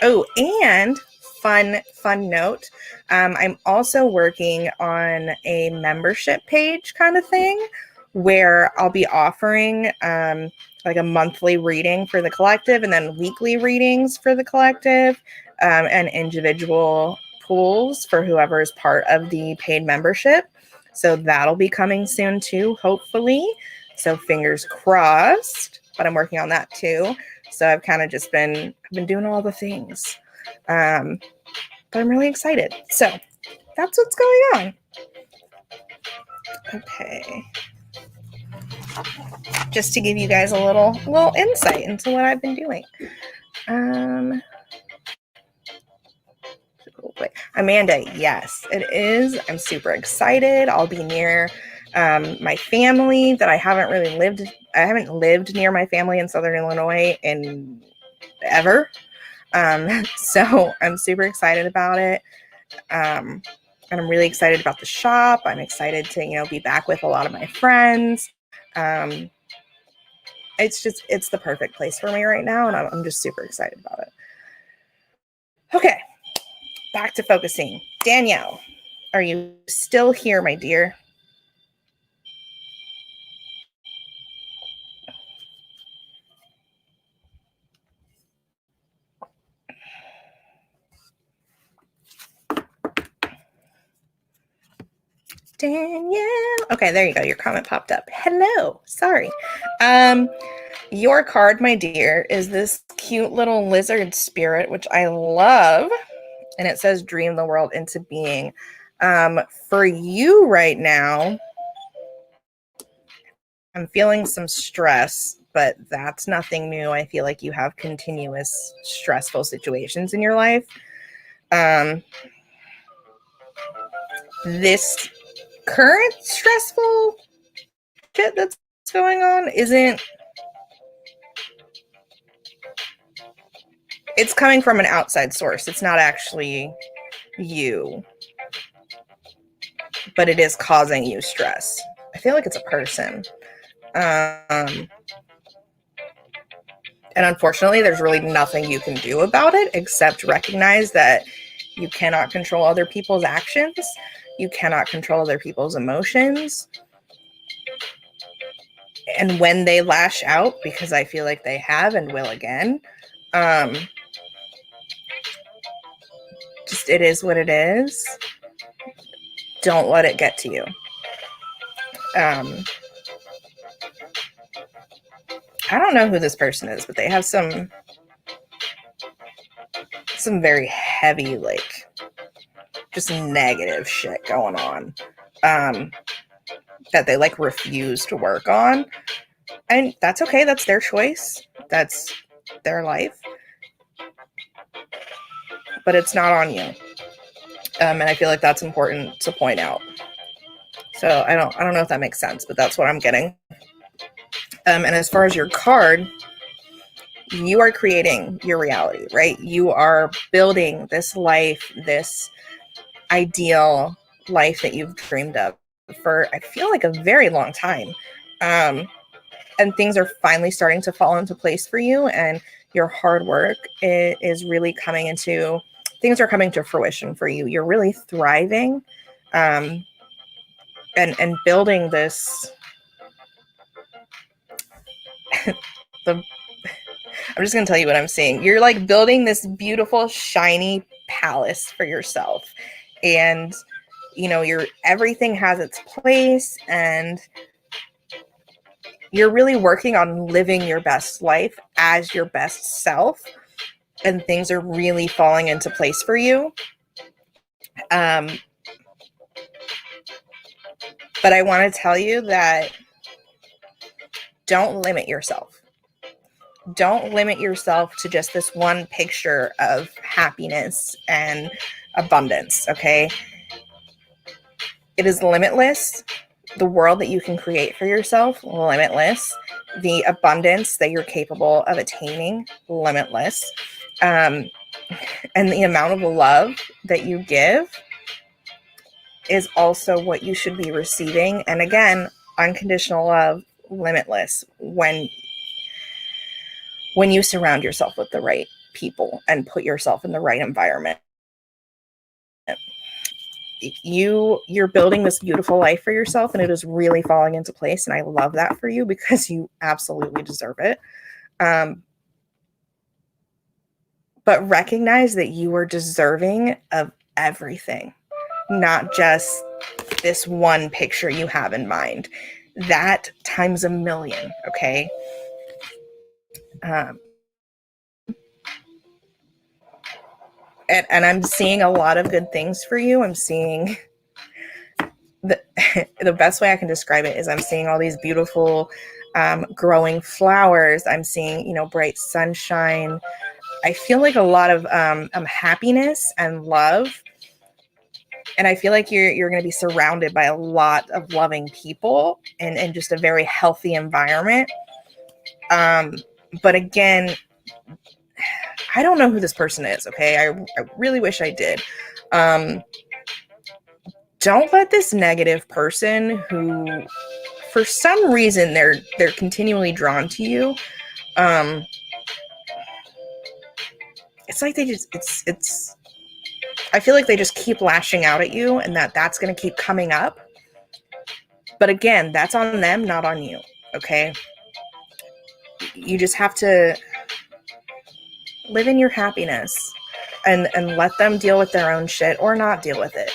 Oh, and fun note. I'm also working on a membership page kind of thing where I'll be offering like a monthly reading for the collective and then weekly readings for the collective and individual pools for whoever is part of the paid membership. So that'll be coming soon too, hopefully. So fingers crossed, but I'm working on that too. So I've kind of just been doing all the things. But I'm really excited. So that's what's going on. Okay. Just to give you guys a little insight into what I've been doing. Amanda, yes, it is. I'm super excited. I'll be near My family that I haven't lived near my family in Southern Illinois in ever. So I'm super excited about it. And I'm really excited about the shop. I'm excited to, be back with a lot of my friends. It's the perfect place for me right now. And I'm just super excited about it. Okay. Back to focusing. Danielle, are you still here, my dear? Danielle. Okay, there you go. Your comment popped up. Hello. Sorry. Your card, my dear, is this cute little lizard spirit, which I love. And it says dream the world into being. For you right now, I'm feeling some stress, but that's nothing new. I feel like you have continuous stressful situations in your life. This current stressful shit that's going on it's coming from an outside source. It's not actually you, but it is causing you stress. I feel like it's a person. And unfortunately, there's really nothing you can do about it except recognize that you cannot control other people's actions. You cannot control other people's emotions. And when they lash out, because I feel like they have and will again, just it is what it is. Don't let it get to you. I don't know who this person is, but they have some very heavy, like, just negative shit going on that they like refuse to work on. And that's okay. That's their choice. That's their life. But it's not on you. And I feel like that's important to point out. So I don't know if that makes sense, but that's what I'm getting. And as far as your card, you are creating your reality, right? You are building this life, this ideal life that you've dreamed of for, I feel like, a very long time. And things are finally starting to fall into place for you, and your hard work is really things are coming to fruition for you. You're really thriving, and building this. I'm just going to tell you what I'm seeing. You're like building this beautiful, shiny palace for yourself. And, everything has its place, and you're really working on living your best life as your best self. And things are really falling into place for you. But I want to tell you that don't limit yourself. Don't limit yourself to just this one picture of happiness and abundance, okay? It is limitless. The world that you can create for yourself, limitless. The abundance that you're capable of attaining, limitless. And the amount of love that you give is also what you should be receiving. And again, unconditional love, limitless, when you surround yourself with the right people and put yourself in the right environment. You're building this beautiful life for yourself, and it is really falling into place. And I love that for you, because you absolutely deserve it. But recognize that you are deserving of everything, not just this one picture you have in mind. That times a million, okay? And I'm seeing a lot of good things for you. I'm seeing the best way I can describe it is I'm seeing all these beautiful growing flowers. I'm seeing, bright sunshine. I feel like a lot of happiness and love And I feel like you're going to be surrounded by a lot of loving people and just a very healthy environment. But again, I don't know who this person is. Okay, I really wish I did. Don't let this negative person who, for some reason, they're continually drawn to you. It's like they just it's. I feel like they just keep lashing out at you, and that's going to keep coming up. But again, that's on them, not on you. Okay, you just have to live in your happiness and let them deal with their own shit or not deal with it.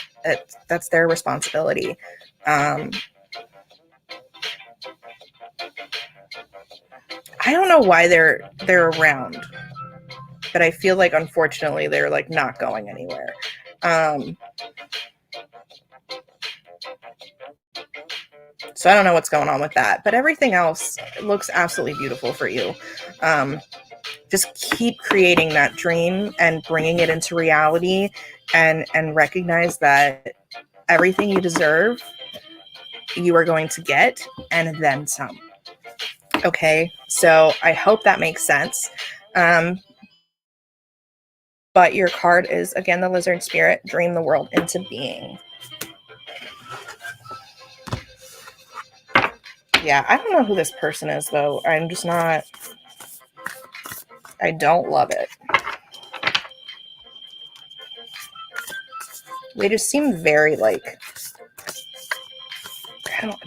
That's their responsibility. I don't know why they're around, but I feel like unfortunately they're like not going anywhere. So I don't know what's going on with that, but everything else looks absolutely beautiful for you. Just keep creating that dream and bringing it into reality, and recognize that everything you deserve, you are going to get, and then some. Okay, so I hope that makes sense. But your card is, again, the Lizard Spirit. Dream the world into being. Yeah, I don't know who this person is, though. I'm just not... I don't love it. They just seem very, like...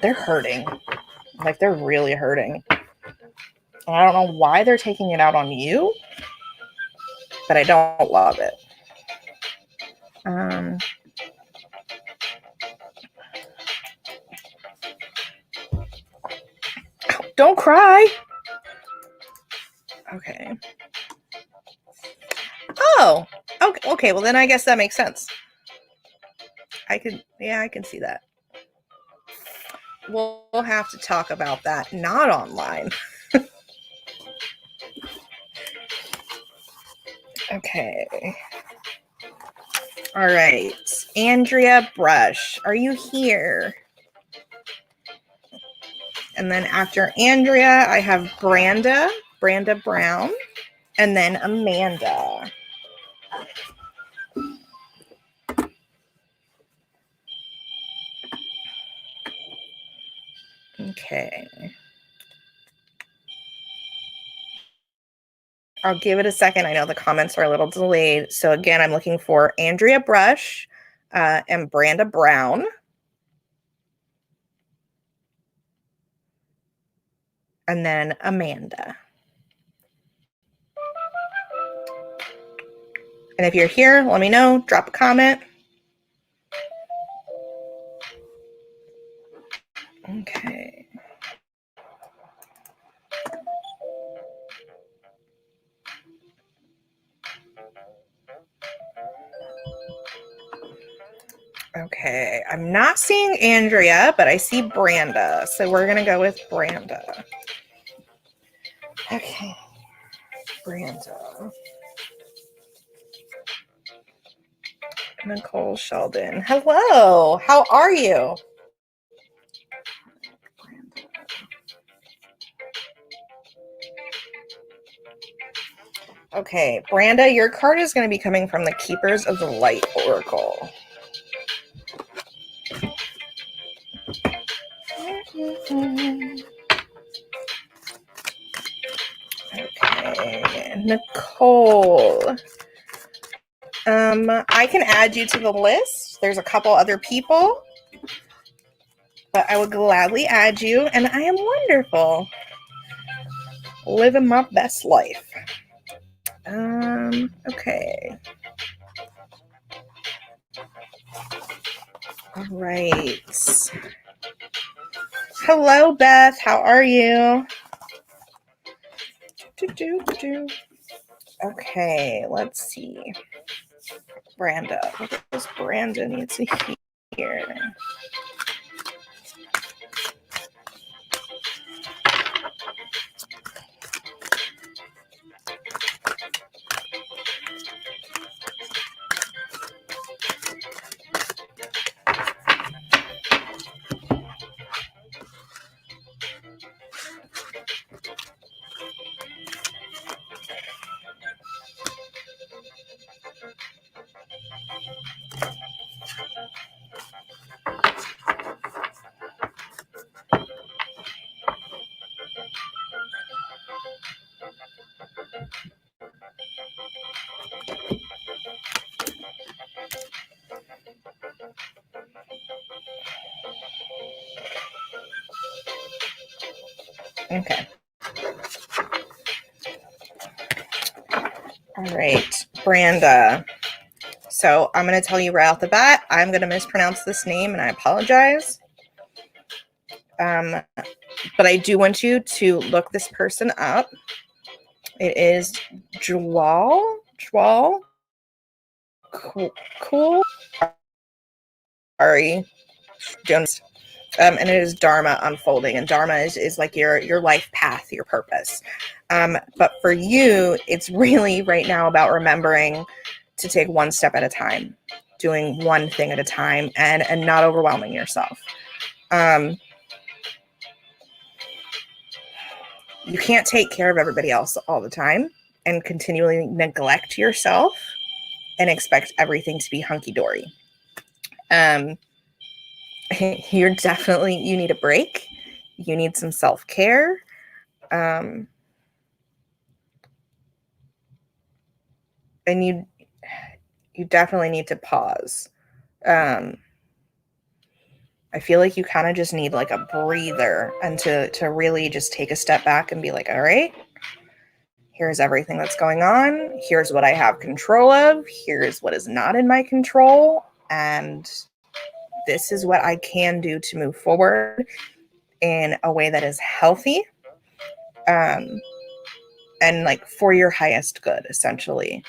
they're hurting. Like, they're really hurting. I don't know why they're taking it out on you, but I don't love it. Don't cry. Okay. Oh, okay. Well, then I guess that makes sense. I can see that. We'll have to talk about that, not online. Okay. All right. Andrea Brush, are you here? And then after Andrea, I have Branda Brown, and then Amanda. Okay. I'll give it a second. I know the comments are a little delayed. So again, I'm looking for Andrea Brush and Branda Brown. And then Amanda. And if you're here, let me know. Drop a comment. Okay. Okay, I'm not seeing Andrea, but I see Branda. So we're going to go with Branda. Okay. Branda. Nicole Sheldon. Hello. How are you? Okay, Branda, your card is going to be coming from the Keepers of the Light Oracle. Okay, Nicole. I can add you to the list. There's a couple other people, but I would gladly add you, and I am wonderful. Living my best life. Okay. All right. Hello, Beth. How are you? Okay, let's see. Branda. What does Branda need to hear? Okay. All right, Branda. So I'm going to tell you right off the bat, I'm going to mispronounce this name and I apologize. But I do want you to look this person up. It is Jwal. Cool. Sorry. Jones. And it is Dharma unfolding. And Dharma is like your life path, your purpose. But for you, it's really right now about remembering to take one step at a time, doing one thing at a time, and not overwhelming yourself. You can't take care of everybody else all the time and continually neglect yourself and expect everything to be hunky-dory. You need a break. You need some self-care. And you definitely need to pause. I feel like you kind of just need like a breather and to really just take a step back and be like, all right, here's everything that's going on. Here's what I have control of. Here's what is not in my control. And this is what I can do to move forward in a way that is healthy. And like for your highest good, essentially.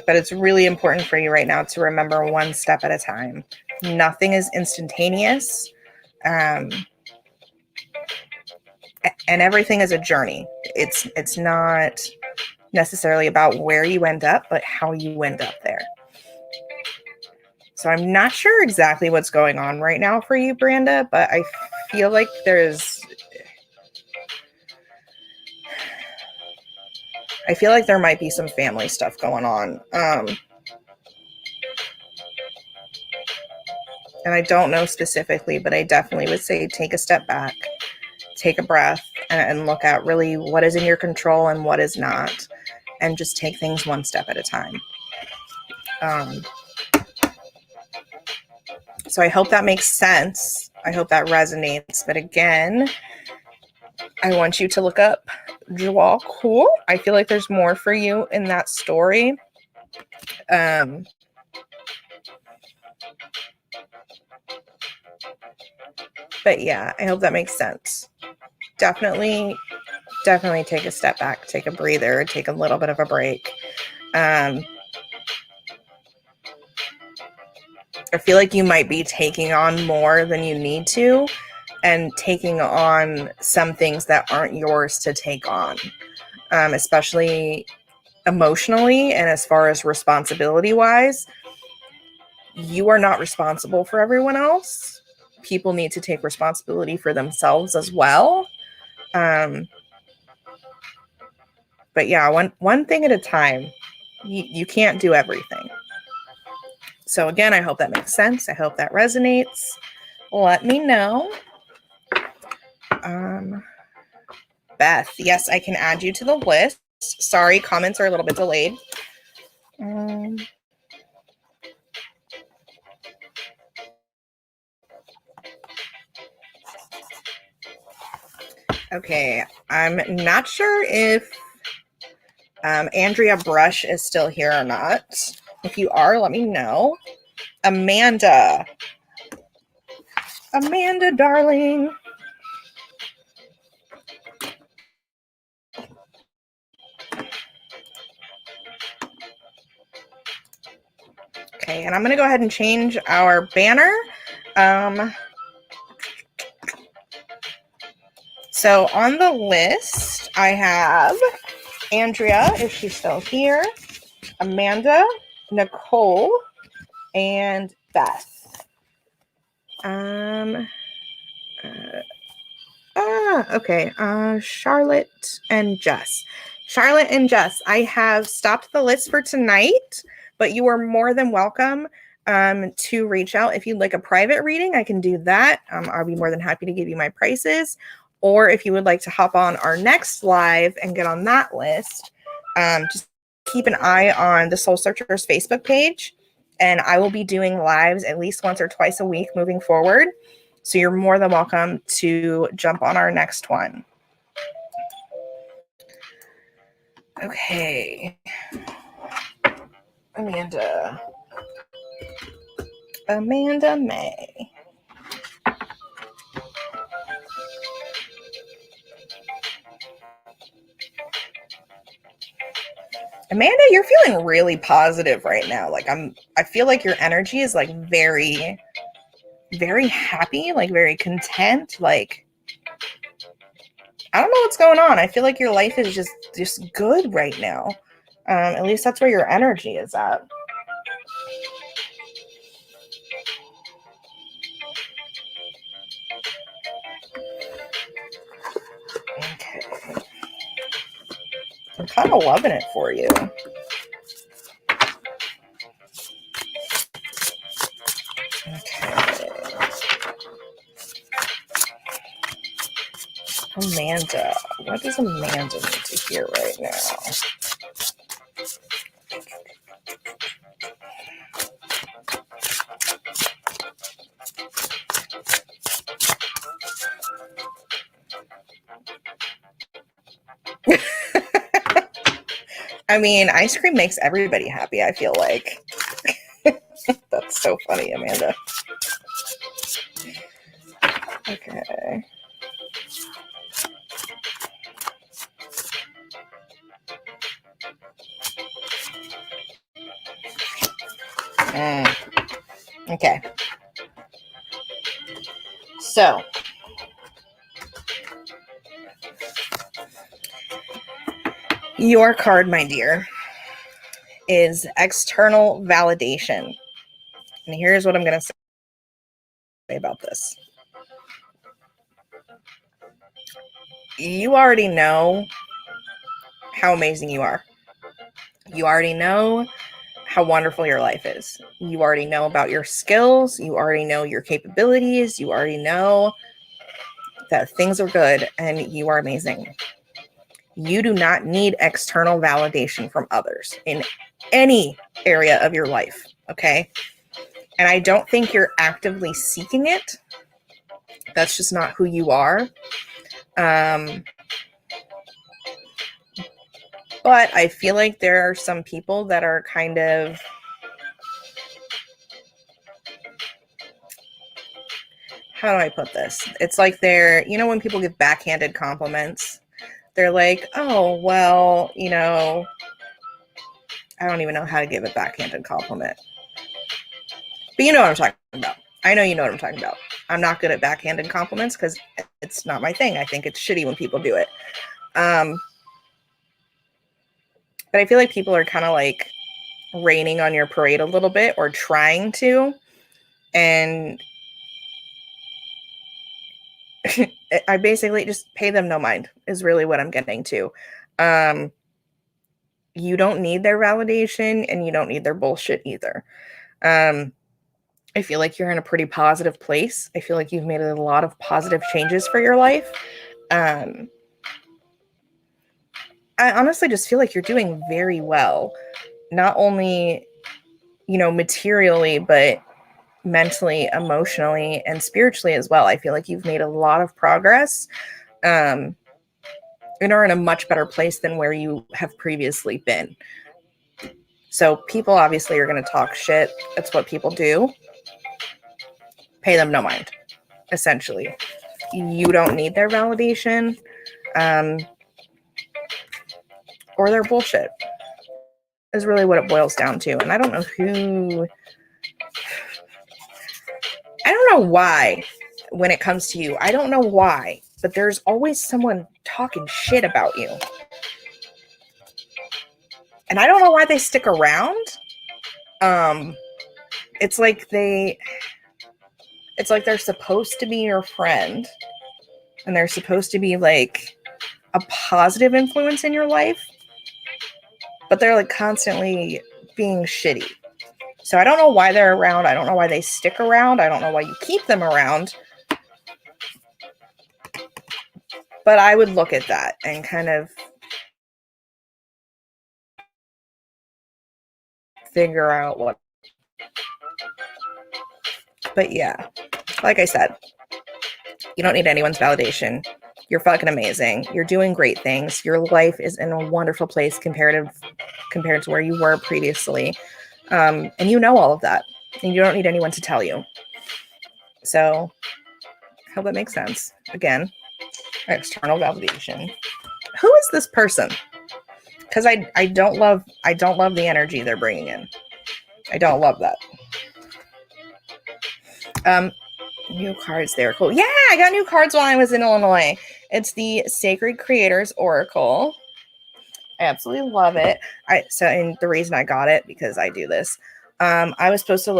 But it's really important for you right now to remember one step at a time. Nothing is instantaneous. And everything is a journey. It's not necessarily about where you end up, but how you end up there. So I'm not sure exactly what's going on right now for you, Branda, but I feel like there might be some family stuff going on. And I don't know specifically, but I definitely would say take a step back, take a breath, and look at really what is in your control and what is not, and just take things one step at a time. So I hope that makes sense. I hope that resonates. But again, I want you to look up Jwal Cool. I feel like there's more for you in that story. But yeah, I hope that makes sense. Definitely take a step back, take a breather, take a little bit of a break. I feel like you might be taking on more than you need to and taking on some things that aren't yours to take on, especially emotionally and as far as responsibility wise. You are not responsible for everyone else. People need to take responsibility for themselves as well. But yeah, one thing at a time. You can't do everything. So again, I hope that makes sense. I hope that resonates. Let me know. Beth, yes, I can add you to the list. Sorry, comments are a little bit delayed. Okay, I'm not sure if Andrea Brush is still here or not. If you are, let me know. Amanda, darling. Okay, and I'm going to go ahead and change our banner. So on the list, I have Andrea, if she's still here, Amanda, Nicole, and Beth. Okay. Charlotte and Jess. I have stopped the list for tonight, but you are more than welcome to reach out. If you'd like a private reading, I can do that. I'll be more than happy to give you my prices. Or if you would like to hop on our next live and get on that list, just keep an eye on the Soul Searchers Facebook page. And I will be doing lives at least once or twice a week moving forward. So you're more than welcome to jump on our next one. Okay. Amanda May. Amanda, you're feeling really positive right now. Like I feel like your energy is like very, very happy, like very content. Like I don't know what's going on. I feel like your life is just good right now. At least that's where your energy is at. Okay. I'm kind of loving it for you. Okay. Amanda. What does Amanda need to hear right now? I mean, ice cream makes everybody happy, I feel like. That's so funny, Amanda. Okay. Okay. So, your card, my dear, is external validation. And here's what I'm going to say about this. You already know how amazing you are. You already know how wonderful your life is. You already know about your skills. You already know your capabilities. You already know that things are good and you are amazing. You do not need external validation from others in any area of your life, okay? And I don't think you're actively seeking it. That's just not who you are. But I feel like there are some people that are kind of how do I put this? It's like they're, you know, when people give backhanded compliments, they're like, oh, well, you know, I don't even know how to give a backhanded compliment. But you know what I'm talking about. I know you know what I'm talking about. I'm not good at backhanded compliments because it's not my thing. I think it's shitty when people do it. But I feel like people are kind of like raining on your parade a little bit or trying to. And I basically just pay them no mind is really what I'm getting to. You don't need their validation and you don't need their bullshit either. I feel like you're in a pretty positive place. I feel like you've made a lot of positive changes for your life. I honestly just feel like you're doing very well, not only, you know, materially, but mentally, emotionally, and spiritually as well. I feel like you've made a lot of progress. And are in a much better place than where you have previously been. So people obviously are going to talk shit. That's what people do. Pay them no mind, essentially. You don't need their validation or their bullshit is really what it boils down to. And I don't know why when it comes to you. I don't know why, but there's always someone talking shit about you. And I don't know why they stick around. It's like they're supposed to be your friend and they're supposed to be like a positive influence in your life, but they're like constantly being shitty. So I don't know why they're around. I don't know why they stick around. I don't know why you keep them around. But I would look at that and kind of figure out what. But yeah, like I said, You don't need anyone's validation. You're fucking amazing. You're doing great things. Your life is in a wonderful place compared to where you were previously. And you know all of that. And you don't need anyone to tell you. So I hope that makes sense. Again, external validation. Who is this person? Because I don't love the energy they're bringing in. I don't love that. New cards, they're cool. Yeah, I got new cards while I was in Illinois. It's the Sacred Creators Oracle. I absolutely love it. And the reason I got it, because I do this. I was supposed to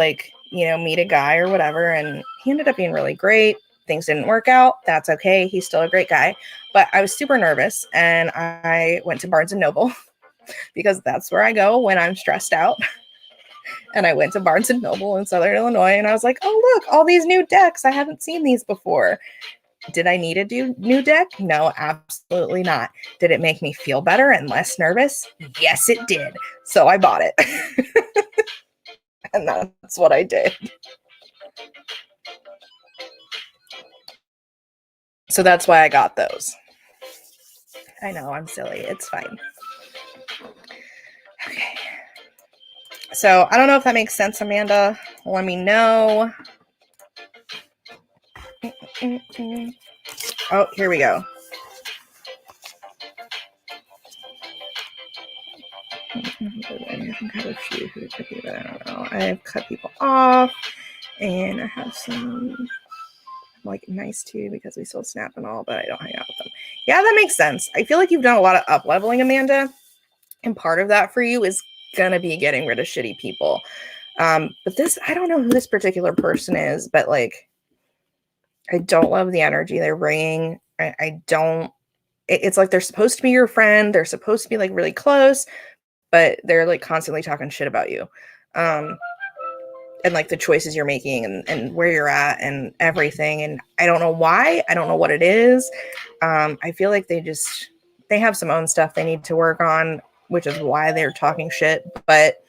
meet a guy or whatever, and he ended up being really great. Things didn't work out. That's okay. He's still a great guy. But I was super nervous, and I went to Barnes & Noble because that's where I go when I'm stressed out. And I went to Barnes & Noble in Southern Illinois, and I was like, oh, look, all these new decks. I haven't seen these before. Did I need a new deck? No, absolutely not. Did it make me feel better and less nervous? Yes, it did. So I bought it. And that's what I did. So that's why I got those. I know, I'm silly. It's fine. Okay. So I don't know if that makes sense, Amanda. Let me know. Oh, here we go. I think I have a few who could be that. I don't know. I've cut people off, and I have some nice too because we still snap and all, but I don't hang out with them. Yeah, that makes sense. I feel like you've done a lot of up leveling, Amanda, and part of that for you is gonna be getting rid of shitty people. But this, I don't know who this particular person is, but I don't love the energy they're bringing. I don't. It's like they're supposed to be your friend. They're supposed to be really close, but they're constantly talking shit about you. And the choices you're making and where you're at and everything. And I don't know why. I don't know what it is. I feel like they have some own stuff they need to work on, which is why they're talking shit. But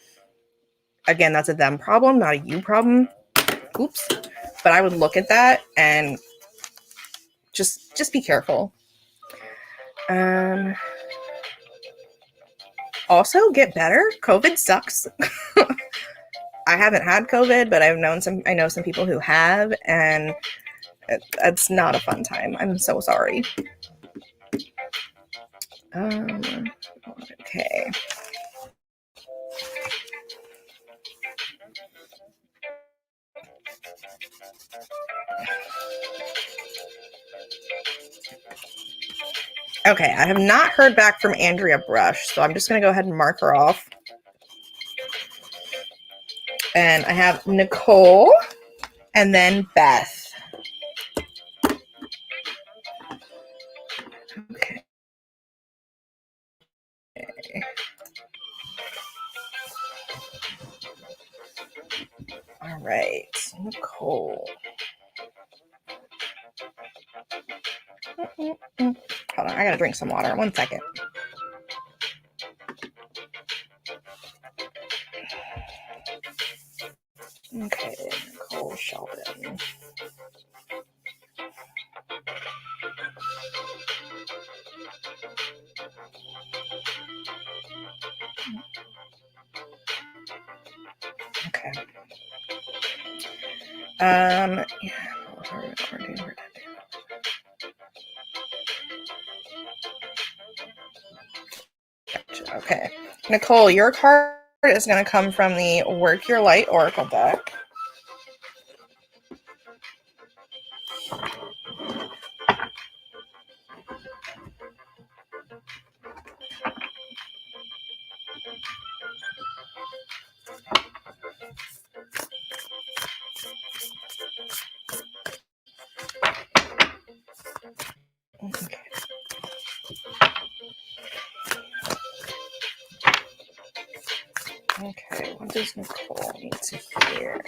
again, that's a them problem, not a you problem. Oops. But I would look at that and just be careful. Also, get better. COVID sucks. I haven't had COVID, but I know some people who have, and it's not a fun time. I'm so sorry. Okay. Okay, I have not heard back from Andrea Brush, so I'm just going to go ahead and mark her off. And I have Nicole and then Beth. Okay. All right, Nicole. Hold on, I gotta drink some water. 1 second. Okay, Nicole Sheldon. Okay. Yeah. Gotcha. Okay. Nicole, your card is going to come from the Work Your Light Oracle deck. Okay. Okay, what does Nicole need to hear?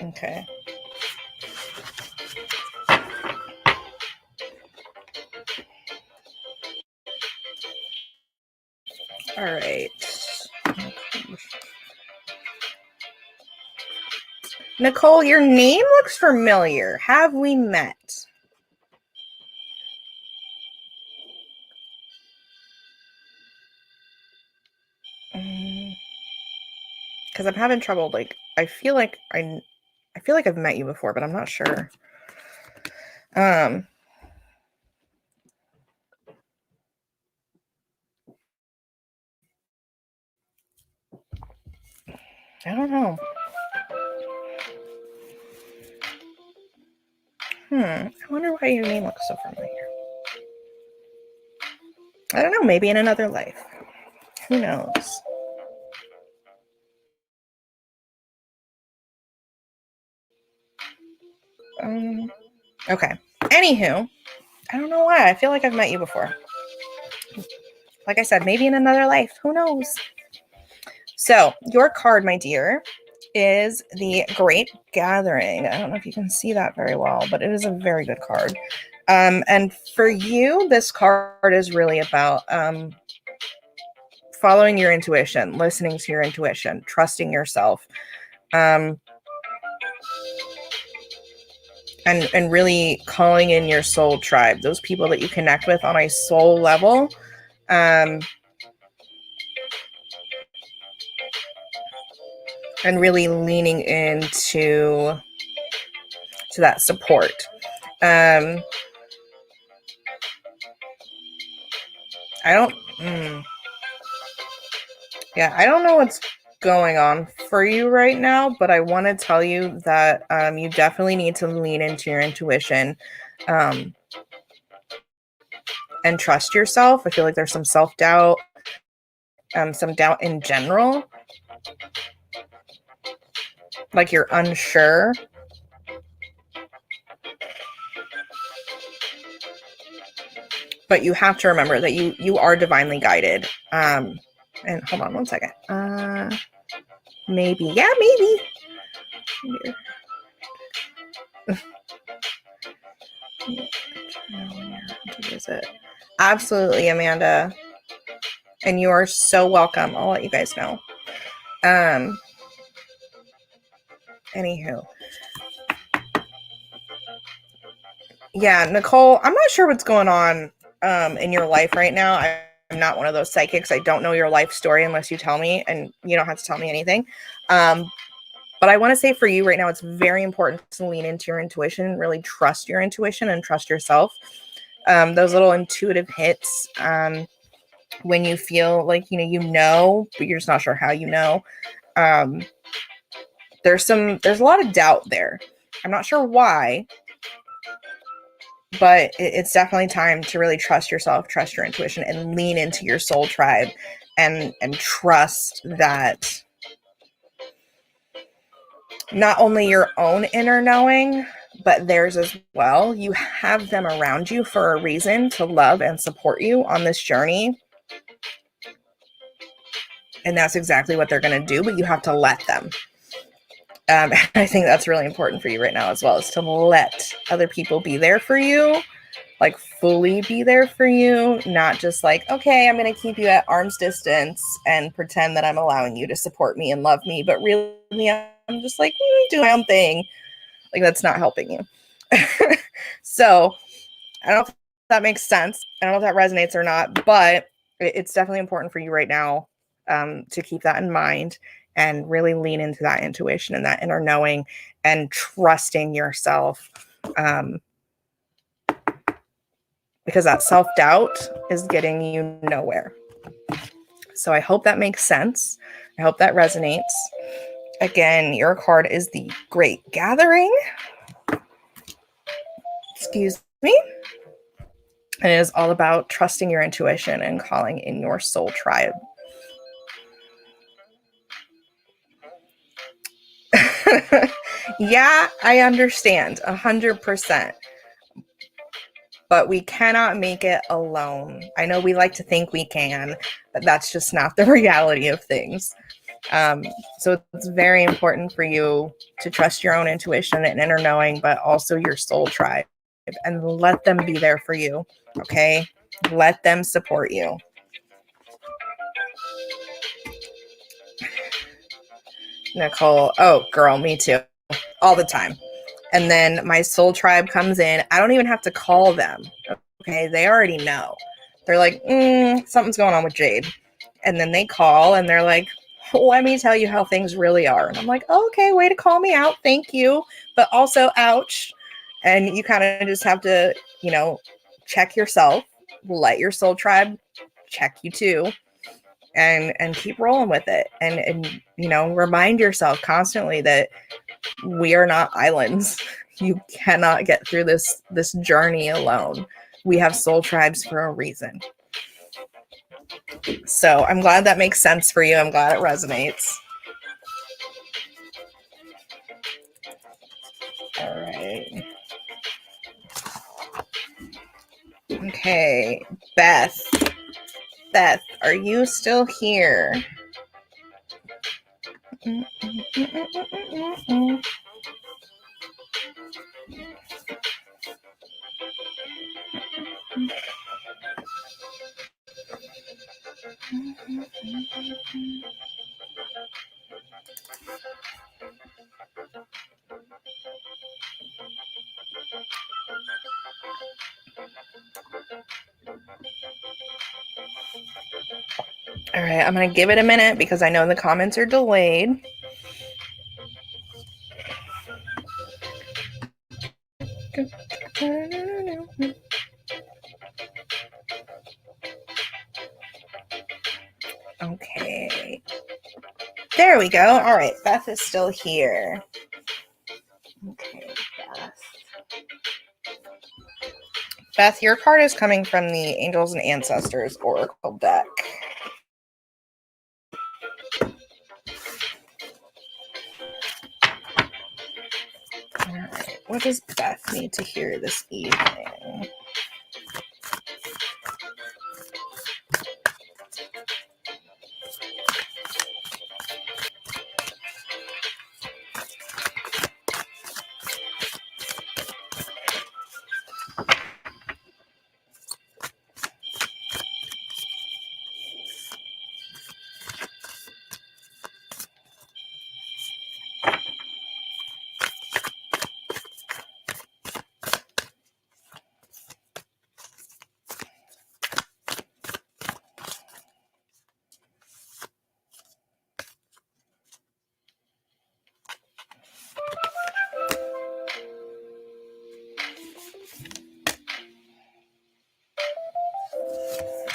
Okay. All right. Nicole, your name looks familiar. Have we met? Because I'm having trouble. Like, I feel like I've met you before, but I'm not sure. I don't know. I wonder why your name looks so familiar. I don't know. Maybe in another life. Who knows? Okay. Anywho, I don't know why. I feel like I've met you before. Like I said, maybe in another life. Who knows? So, your card, my dear, is the Great Gathering. I don't know if you can see that very well, but it is a very good card. And for you, this card is really about following your intuition, listening to your intuition, trusting yourself, and really calling in your soul tribe, those people that you connect with on a soul level. And really leaning into that support. I don't know what's going on for you right now, but I want to tell you that you definitely need to lean into your intuition and trust yourself. I feel like there's some self-doubt, some doubt in general, like you're unsure. But you have to remember that you are divinely guided. And hold on one second. Maybe. Yeah, maybe. Absolutely, Amanda. And you are so welcome. I'll let you guys know. Anywho. Yeah, Nicole, I'm not sure what's going on in your life right now. I'm not one of those psychics. I don't know your life story unless you tell me, and you don't have to tell me anything. But I want to say for you right now, it's very important to lean into your intuition, really trust your intuition and trust yourself. Those little intuitive hits when you feel like, but you're just not sure how you know. There's a lot of doubt there. I'm not sure why, but it's definitely time to really trust yourself, trust your intuition, and lean into your soul tribe and trust that not only your own inner knowing, but theirs as well. You have them around you for a reason to love and support you on this journey. And that's exactly what they're going to do, but you have to let them. I think that's really important for you right now as well, is to let other people be there for you, like fully be there for you, not just like, okay, I'm going to keep you at arm's distance and pretend that I'm allowing you to support me and love me. But really, I'm just like, do my own thing. Like, that's not helping you. So I don't know if that makes sense. I don't know if that resonates or not, but it's definitely important for you right now to keep that in mind and really lean into that intuition and that inner knowing and trusting yourself. Because that self-doubt is getting you nowhere. So I hope that makes sense. I hope that resonates. Again, your card is the Great Gathering. Excuse me. And it is all about trusting your intuition and calling in your soul tribe. Yeah, I understand 100%. But we cannot make it alone. I know we like to think we can, but that's just not the reality of things. So it's very important for you to trust your own intuition and inner knowing, but also your soul tribe, and let them be there for you. Okay. Let them support you. Nicole, oh girl, me too. All the time. And then my soul tribe comes in. I don't even have to call them. Okay. They already know. They're like, something's going on with Jade. And then they call and they're like, let me tell you how things really are. And I'm like, okay, way to call me out. Thank you. But also, ouch. And you kind of just have to, check yourself, let your soul tribe check you too, and keep rolling with it. And remind yourself constantly that we are not islands. You cannot get through this journey alone. We have soul tribes for a reason. So I'm glad that makes sense for you. I'm glad it resonates. All right. Okay. Beth, are you still here? All right, I'm going to give it a minute because I know the comments are delayed. Okay. There we go. All right, Beth is still here. Okay, Beth. Beth, your card is coming from the Angels and Ancestors Oracle deck. All right, what does Beth need to hear this evening?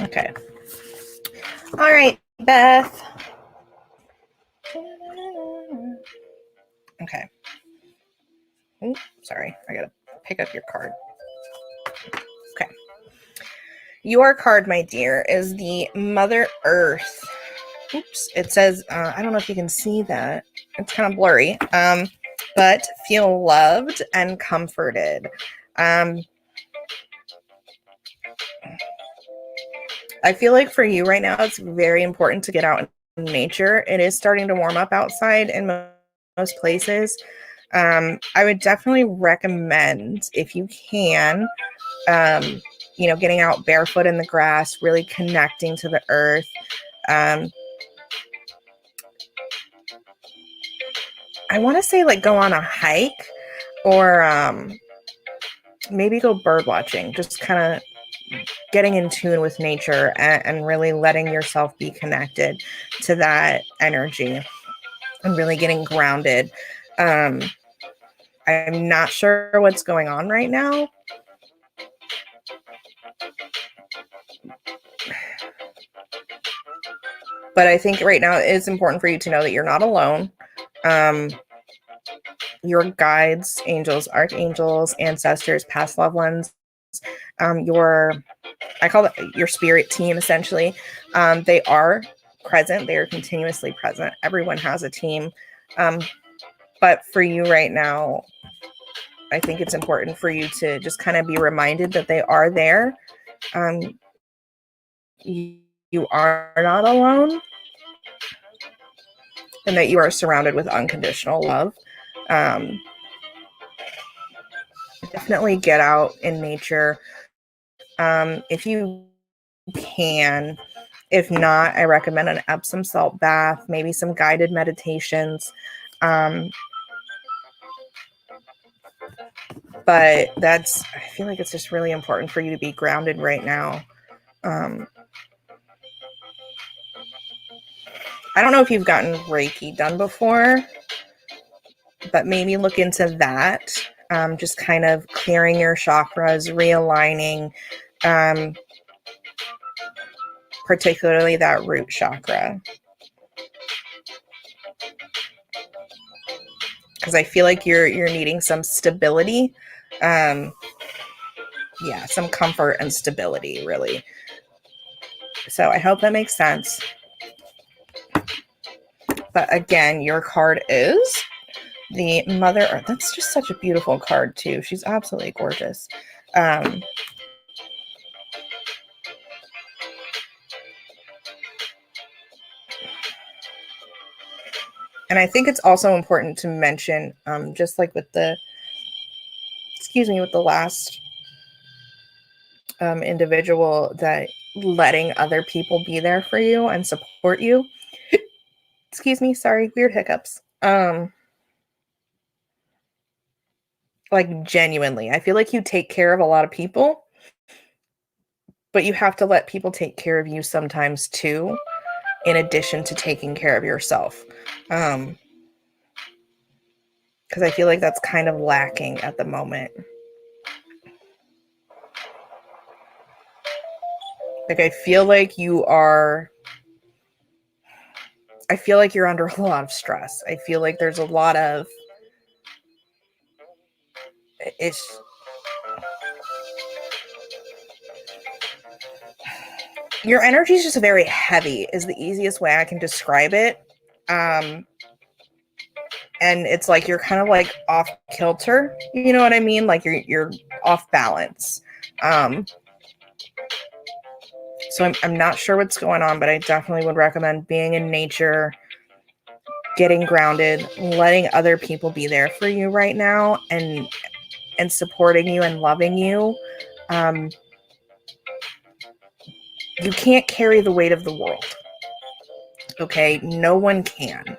Okay. All right, Beth. Okay. Oops, sorry. I got to pick up your card. Okay. Your card, my dear, is the Mother Earth. Oops. It says, I don't know if you can see that. It's kind of blurry. But feel loved and comforted. I feel like for you right now, it's very important to get out in nature. It is starting to warm up outside in most places. I would definitely recommend, if you can, getting out barefoot in the grass, really connecting to the earth. I want to say like go on a hike or maybe go bird watching, just kind of getting in tune with nature and really letting yourself be connected to that energy and really getting grounded. I'm not sure what's going on right now. But I think right now it's important for you to know that you're not alone. Your guides, angels, archangels, ancestors, past loved ones, I call it your spirit team, essentially. They are present. They are continuously present. Everyone has a team. But for you right now, I think it's important for you to just kind of be reminded that they are there. You are not alone. and that you are surrounded with unconditional love. Definitely get out in nature. If you can. If not, I recommend an Epsom salt bath, maybe some guided meditations. But I feel like it's just really important for you to be grounded right now. I don't know if you've gotten Reiki done before, but maybe look into that. Just kind of clearing your chakras, realigning, particularly that root chakra. Because I feel like you're needing some stability. Some comfort and stability, really. So I hope that makes sense. But again, your card is the Mother Earth. That's just such a beautiful card, too. She's absolutely gorgeous. And I think it's also important to mention, just like with the last individual, that letting other people be there for you and support you. Excuse me, sorry, weird hiccups. Like genuinely, I feel like you take care of a lot of people, but you have to let people take care of you sometimes too, in addition to taking care of yourself. Because I feel like that's kind of lacking at the moment. Like, I feel like you're under a lot of stress. I feel like there's a lot of, your energy is just very heavy, is the easiest way I can describe it. And it's like you're kind of like off kilter, you know what I mean? Like you're off balance. So I'm not sure what's going on, but I definitely would recommend being in nature, getting grounded, letting other people be there for you right now, and supporting you and loving you. You can't carry the weight of the world. Okay? No one can.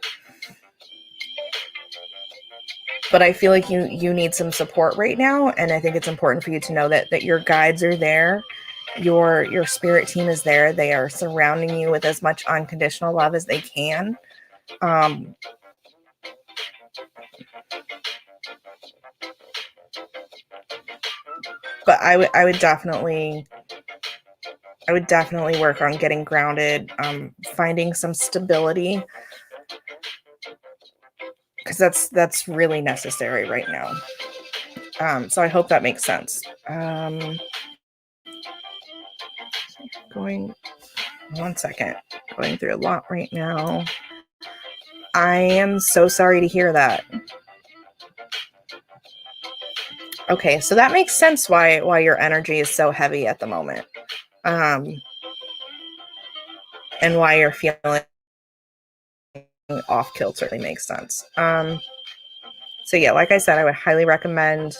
But I feel like you need some support right now, and I think it's important for you to know that your guides are there. Your spirit team is there. They are surrounding you with as much unconditional love as they can. But I would definitely work on getting grounded, finding some stability, because that's really necessary right now. So I hope that makes sense. Going through a lot right now. I am so sorry to hear that. Okay, so that makes sense why your energy is so heavy at the moment. And why you're feeling off kilter really makes sense. So yeah, like I said, I would highly recommend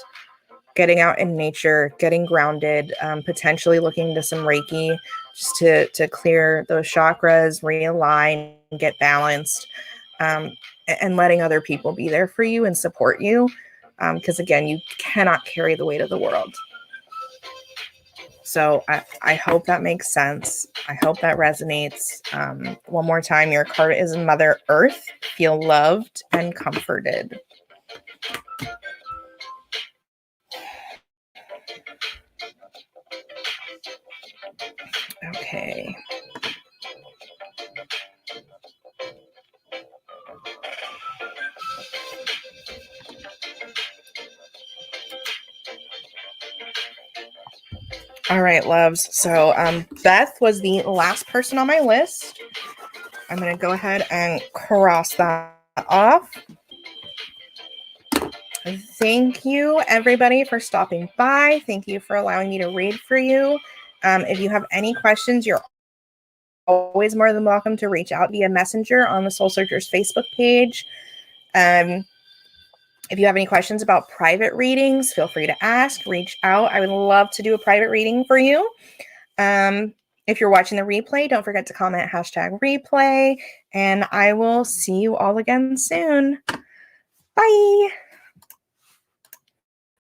getting out in nature, getting grounded, potentially looking into some Reiki just to clear those chakras, realign, get balanced, and letting other people be there for you and support you. Because again, you cannot carry the weight of the world. So I hope that makes sense. I hope that resonates. One more time, your card is Mother Earth. Feel loved and comforted. Okay. All right, loves. So Beth was the last person on my list. I'm going to go ahead and cross that off. Thank you, everybody, for stopping by. Thank you for allowing me to read for you. If you have any questions, you're always more than welcome to reach out via Messenger on the Soul Searchers Facebook page. If you have any questions about private readings, feel free to ask, reach out. I would love to do a private reading for you. If you're watching the replay, don't forget to comment #replay, and I will see you all again soon. Bye.